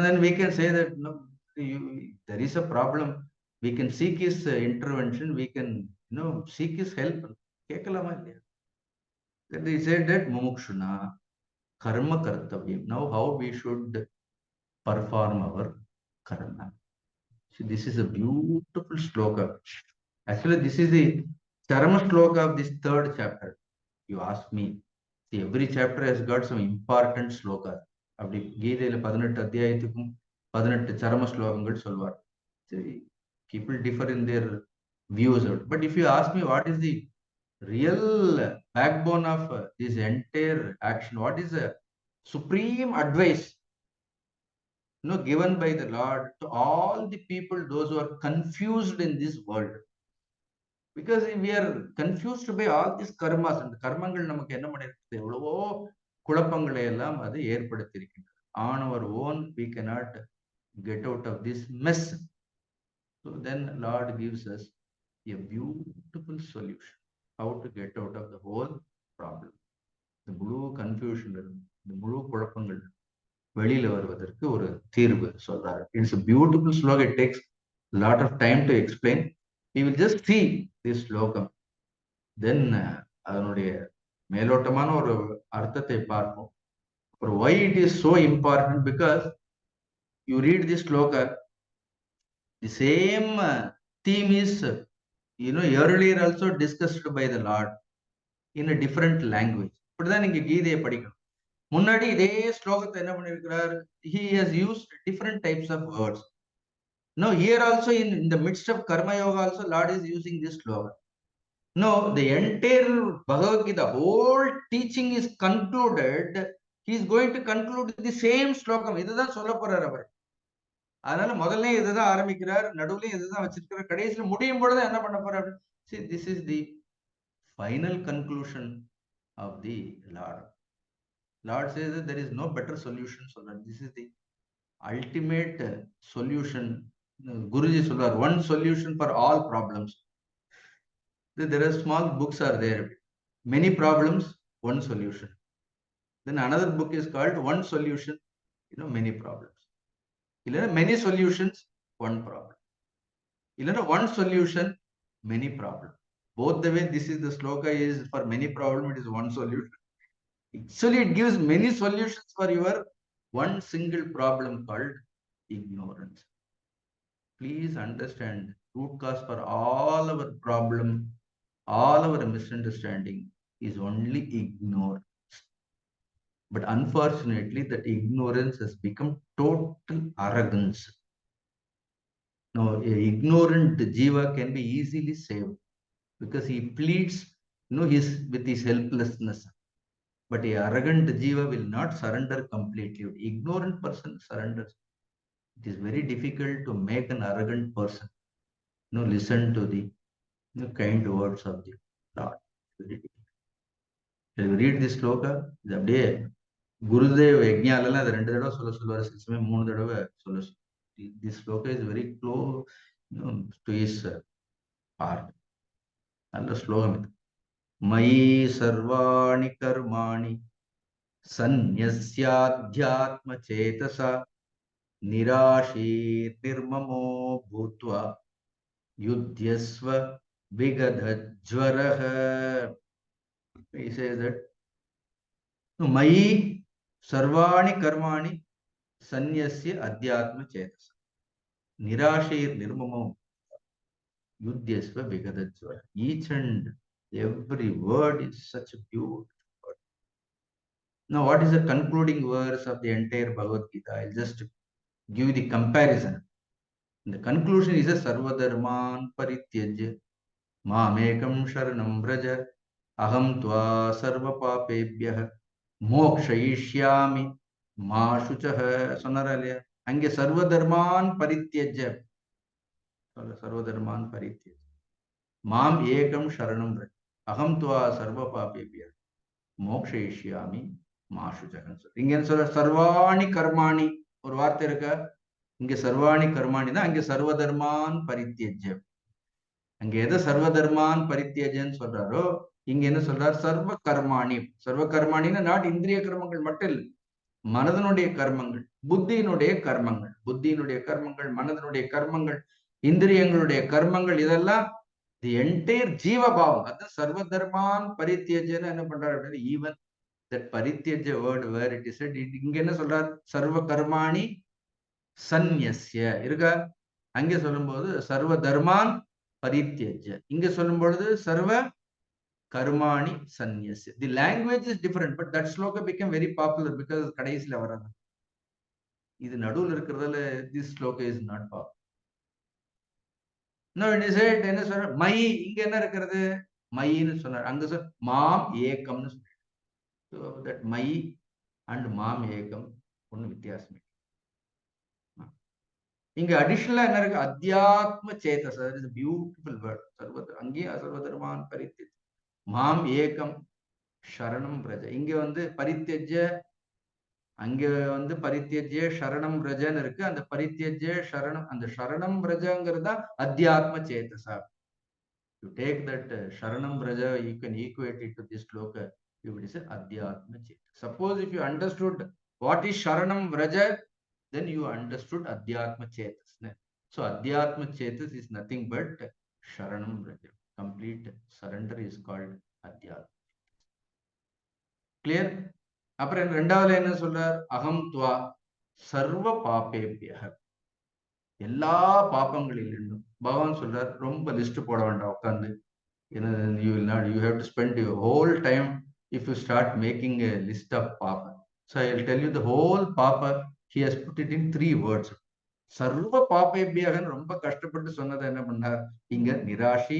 then we can say that no, there is a problem, we can seek his intervention, we can seek his help. கேட்கலாமா இல்லையா? They said that mumukshuna karma kartavyam. Now how we should perform our karma. See, this is a beautiful sloka. Actually, this is the charama sloka of this third chapter. You ask me. See, every chapter has got some important slokas. அப்படி கீதையில 18 அத்தியாயத்துக்கும் 18 சரம ஸ்லோகங்கள் சொல்வார். People differ in their views. But if you ask me what is the real backbone of this entire action, what is the supreme advice given by the Lord to all the people, those who are confused in this world? Because we are confused by all these karmas, and karmangal நமக்கு என்ன பண்ணிருக்கு? எவ்வளவோ குழப்பங்களை எல்லாம் அது ஏற்படுத்தியிருக்கின்றது. On our own we cannot get out of this mess. So then Lord gives us a beautiful solution how to get out of the whole problem. The முழு confusion, the முழு குழப்பங்கள் வெளியில வருவதற்கு ஒரு தீர்வு சொல்றாரு. It's a beautiful slogan. It takes a lot of time to explain. We will just see this slokam. Then அதனுடைய மேலோட்டமான ஒரு அர்த்தத்தை பார்ப்போம். Why it is so important? Because you read this sloka, the same theme is earlier also discussed by the Lord in a different language. இப்படிதான் நீங்க கீதையை படிக்கணும். முன்னாடி இதே ஸ்லோகத்தை என்ன பண்ணிருக்கிறார்? He has used different types of words. No, here also in the midst of Karma Yoga also Lord is using this slogan. No, the entire Bhagavad Gita, whole teaching is concluded. He is going to conclude the same slokam. இதுதான் சொல்ல போறார் அவர். அதனால முதல்ல இதுதான் ஆரம்பிக்கிறார், நடுவுலயும் இதுதான் வச்சிருக்கிறார், கடைசியில் முடியும் பொழுது என்ன பண்ண போறார்? See, this is the final conclusion of the Lord. Lord says that there is no better solution. So that this is the ultimate solution. Guruji சொல்றார், one solution for all problems. There are small books are there. Many problems, one solution. Then another book is called One Solution, many problems. Many solutions, one problem. One solution, many problems. Both the way this is the sloka is for many problems, it is one solution. Actually, it gives many solutions for your one single problem called ignorance. Please understand, root cause for all our problem, all our misunderstanding is only ignorance. But unfortunately, that ignorance has become total arrogance. Now, an ignorant jiva can be easily saved because he pleads, with his helplessness. But an arrogant jiva will not surrender completely. An ignorant person surrenders. It is very difficult to make an arrogant person, listen to the kind words of the Lord. Very difficult. Shall we read this sloka? The day Gurudev Yajnalala, the 2 தடவை சொல்லுவார், சில சமயம் 3 தடவை சொல்ல. This sloka is very close to his heart. நல்ல ஸ்லோகம் இது. மயி சர்வாணி கர்மாணி சந்நியஸ்யாத்யாத்ம சேதசா நிராஷீர் நிர்மமோ பூத்வா யுத்யஸ்வ விகதஜ்வரஹ. He says that மயி சர்வாணி கர்மாணி சந்நியஸ்ய Adhyatma சேதச நிராஷீர் நிர்மமோ யுத்யஸ்வ விகதஜ்வர. Each and every word is such a beautiful word. Now, what is the concluding verse of the entire Bhagavad Gita? I'll just give the comparison. The conclusion is a sarvadharman parityajya mamekam sharanam vraja aham tva sarva papebhyah mokshayishyami ma shuchah. சொன்னாரா இல்லையா? அங்கே சர்வதர்மான் பரித்யஜ்ய, சர்வதர்மான் பரித்யஜ்ய மாம் ஏகம் சரணம் ரஜ அகம் துவா சர்வ பாபேபிய மோக்ஷயிஷ்யாமி மா சுஜகன். இங்க என்ன சொல்ற? சர்வாணி கர்மாணி ஒரு வார்த்தை இருக்க. இங்க சர்வாணி கர்மாணி தான், அங்க சர்வதர்மான் பரித்யஜ்ய. அங்க எதை சர்வதர்மான் பரித்யஜன்னு சொல்றாரோ, இங்க என்ன சொல்றார்? சர்வ கர்மாணி. சர்வ கர்மாணின்னா நாட் இந்திரிய கர்மங்கள் மட்டும் இல்லை, மனதனுடைய கர்மங்கள், புத்தியினுடைய கர்மங்கள், புத்தியினுடைய கர்மங்கள், மனதனுடைய கர்மங்கள், இந்திரியங்களுடைய கர்மங்கள், இதெல்லாம் தி என்டையர் ஜீவபாவம். அது சர்வதர்மான் பரித்யஜன்னு என்ன பண்றாரு அப்படின்னா, ஈவன் தட் பரித்யஜ word where it is said, இங்க என்ன சொல்றார்? சர்வ கர்மாணி சந்நியஸ்ய இருக்கா? அங்கே சொல்லும்போது சர்வ தர்மான் பரித்யஜ, இங்க சொல்லும் பொழுது சர்வ கர்மாணி சந்நியஸ்ய. The language is different, but that shloka become very popular because கடைசியில வராது. இது நடுவில் இருக்கிறதால this shloka is not popular. என்ன சொல்ற? மை, இங்க என்ன இருக்கிறது? மைன்னு சொன்னார். அங்க சொல் மாம் ஏகம்னு சொன்னார். தட் மை அண்ட் மாம் ஏகம் ஒண்ணு வித்தியாசம். இங்க அடிஷனலா என்ன இருக்கு? அத்தியாத்ம சேதச. Is beautiful word. அங்கேயும் சர்வதர்மான் பரித்யஜ மாம் ஏகம் சரணம் பிரஜ. இங்க பரித்யஜ, அங்க பரித்யஜ சரணம் பிரஜன்னு இருக்கு. அந்த பரித்யஜ சரணம், அந்த சரணம் பிரஜங்கிறதா அத்தியாத்ம சேதசா. யூ டேக் தட் சரணம் பிரஜ, you can equate it to this shloka. You would say Adhyatma Chetas. Suppose if you understood what is Sharanam Vraja, then you understood Adhyatma Chetas. So Adhyatma Chetas is nothing but Sharanam Vraja. Complete surrender is called Adhyatma. Clear? அப்புறம் ரெண்டாவது என்ன சொல்றார்? அகம் துவா சர்வ பாபேபியஹ, எல்லா பாபங்களிலிருந்தும் பகவான் சொல்றார், ரொம்ப லிஸ்ட் போட வேண்டாம் உட்காந்து. You will not, you have to spend your whole time if you start making a list of papa. So I will tell you the whole papa, he has put it in 3 words. சர்வ பாப்பேபியாக ரொம்ப கஷ்டப்பட்டு சொன்னதை என்ன பண்ணார் இங்க? நிராஷி,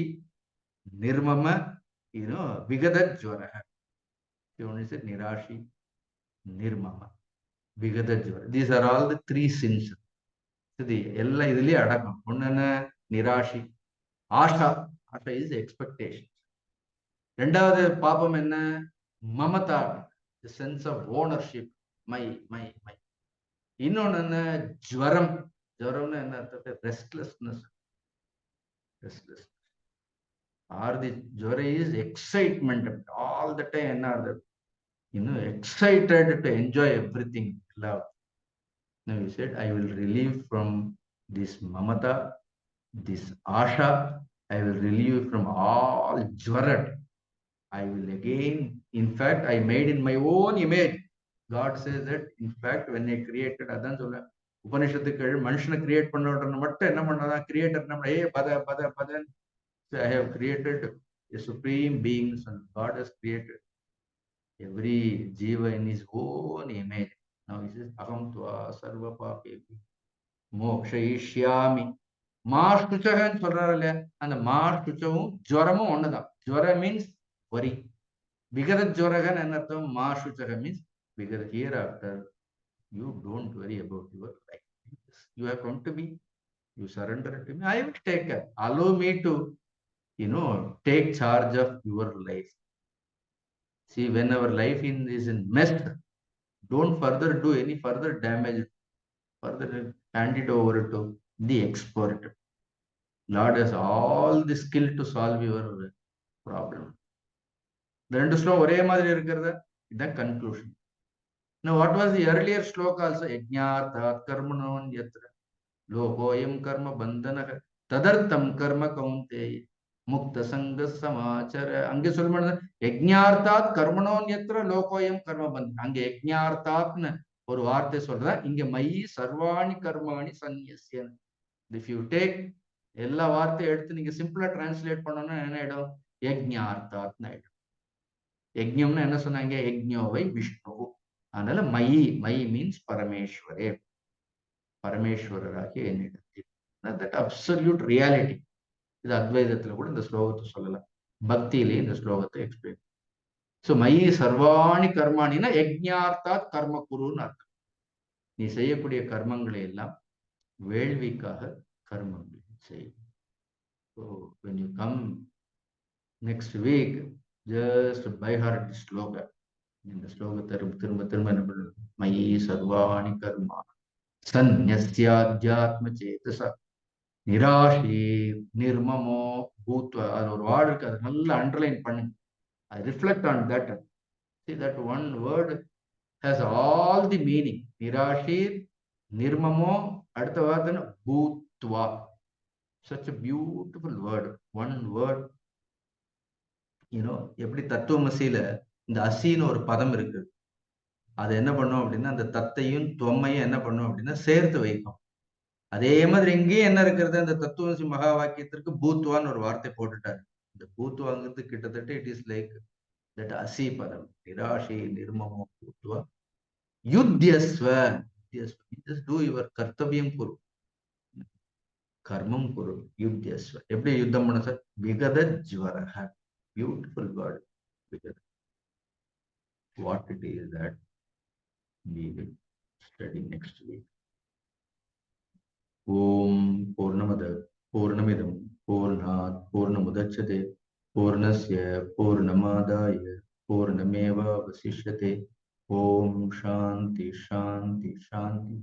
நிர்மம, விகத ஜுவர. நிராஷி, நிர்மம, விகத ஜுவர. These are all the 3 sins. இது எல்லாம் இதுலயே அடக்கம். ஒண்ணு என்ன? நிராஷி. ஆஷா, ஆஷா இஸ் எக்ஸ்பெக்டேஷன். ரெண்டாவது பாபம் என்ன? மமதா, sense of ownership, my my my. இன்னொன்னு என்ன? ஜுவரம். ஜுவரம்னு என்ன அர்த்தம்? ரெஸ்ட்லெஸ்னஸ். ரெஸ்ட்லெஸ் ஆர் தி ஜுவர is excitement all the time. என்ன ஆகுது? excited to enjoy everything. Love. Now he said, I will relieve from this mamata, this asha. I will relieve from all jwarat. I will again, in fact, I made in my own image. God says that, in fact, when I created, adan solla உபனிஷத்துக்கு மனுஷனை create பண்ண மட்டும் என்ன பண்ணாதான் creator நம்ம பத. So I have created a supreme being, and God has created every jiva in his own image. Now he says, aham tva sarva papebi mokshayishyami. மாஷ்டுச்சகன்னு சொல்றாரு இல்லையா? அந்த மாஷ்டுச்சவும் ஜுவரமும் ஒண்ணுதான். ஜுவர மீன்ஸ் worry. விகத ஜுவரகன் என்ன அர்த்தம்? மாஷ்டுச்சக மீன்ஸ் விகத. Hereafter you don't worry about your life. You have come to me, you surrender to me, I will take care. Allow me to take charge of your life. See, when our life is in mess, don't further do any further damage. Further hand it over to the expert. Lord has all the skill to solve your problem. The ரெண்டு ஸ்லோகம் ஒரே மாதிரி இருக்கிறது. இதுதான் conclusion. Now, what was the earlier sloka also? Yajñātāt karmanon yatra lokoyam karma bandhanah tadartam karma kaunteya mukta sanga samachara. அங்கே சொல்லும்போது யஜ்ஞார்த்தாத் கர்மணோன் யத்ர லோகோயம் கர்ம பந்தன. அங்கே யஜ்ஞார்த்தாத்னு ஒரு வார்த்தை சொல்ற. இங்க மயி சர்வாணி கர்மாணி சந்நியஸ்ய. இஃப் யூ டேக் எல்லா வார்த்தையும் எடுத்து நீங்க சிம்பிளா டிரான்ஸ்லேட் பண்ணணும்னா என்ன ஆயிடும்? யஜ்ஞார்த்தாத்னு ஆயிடும். யஜ்ஞம்னு என்ன சொன்னாங்க? யஜ்ஞோவை விஷ்ணு. அதனால மயி, மயி மீன்ஸ் பரமேஸ்வரே, பரமேஸ்வரராகிய என்னிடத்தில். That absolute reality. இது அத்வைதத்துல கூட இந்த ஸ்லோகத்தை சொல்லலாம், பக்தியிலே இந்த ஸ்லோகத்தை எக்ஸ்பிளைன். சோ மயி சர்வாணி கர்மாணினா யஜ்ஞார்த்தாத் கர்ம குருன்னு அர்த்தம். நீ செய்யக்கூடிய கர்மங்களை எல்லாம் வேள்விக்காக கர்மங்களை செய். So when you come next week, just by heart ஸ்லோக. இந்த ஸ்லோகத்தை திரும்ப திரும்ப என்ன பண்ணுறது? மயி சர்வாணி கர்மா சந்நியஸ்யாத்யாத்ம சேதசா நிராஷி நிர்மமோ பூத்வ. அது ஒரு வார்டு இருக்கு, அதை நல்லா அண்டர்லைன் பண்ணுங்க. I reflect on that. See, that one word has all the meaning. Nirashir, nirmamo, அடுத்த வார்த்தை பூத்வா. Such a beautiful word. One word. எப்படி தத்துவமசியில இந்த அசின்னு ஒரு பதம் இருக்கு. அது என்ன பண்ணும் அப்படின்னா, அந்த தத்தையும் தொம்மையும் என்ன பண்ணும் அப்படின்னா சேர்த்து வைக்கும். அதே மாதிரி இங்கேயும் என்ன இருக்கிறது? அந்த தத்துவமசி மகா வாக்கியத்திற்கு பூத்வான்னு ஒரு வார்த்தை போட்டுட்டாரு. இந்த பூத்வாங்கிறது கிட்டத்தட்ட it is like that asi padam. Nirashi nirmamo bhutva yudhyasva. Just do your kartavyam kuru, karmam kuru. Yudhyasva. எப்படி யுத்தம் பண்ண sir? விகத ஜ்வரஹ. Beautiful word. Vigada. What it is that we will study next week. Om Purnamada Purnamidam Purnat Purnamudachyate Purnasya Purnamadaya Purnameva Vasishyate. Om Shanti Shanti Shanti.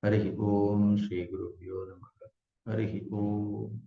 Harihi Om Shri Gurubhyo Namaha. Harihi Om.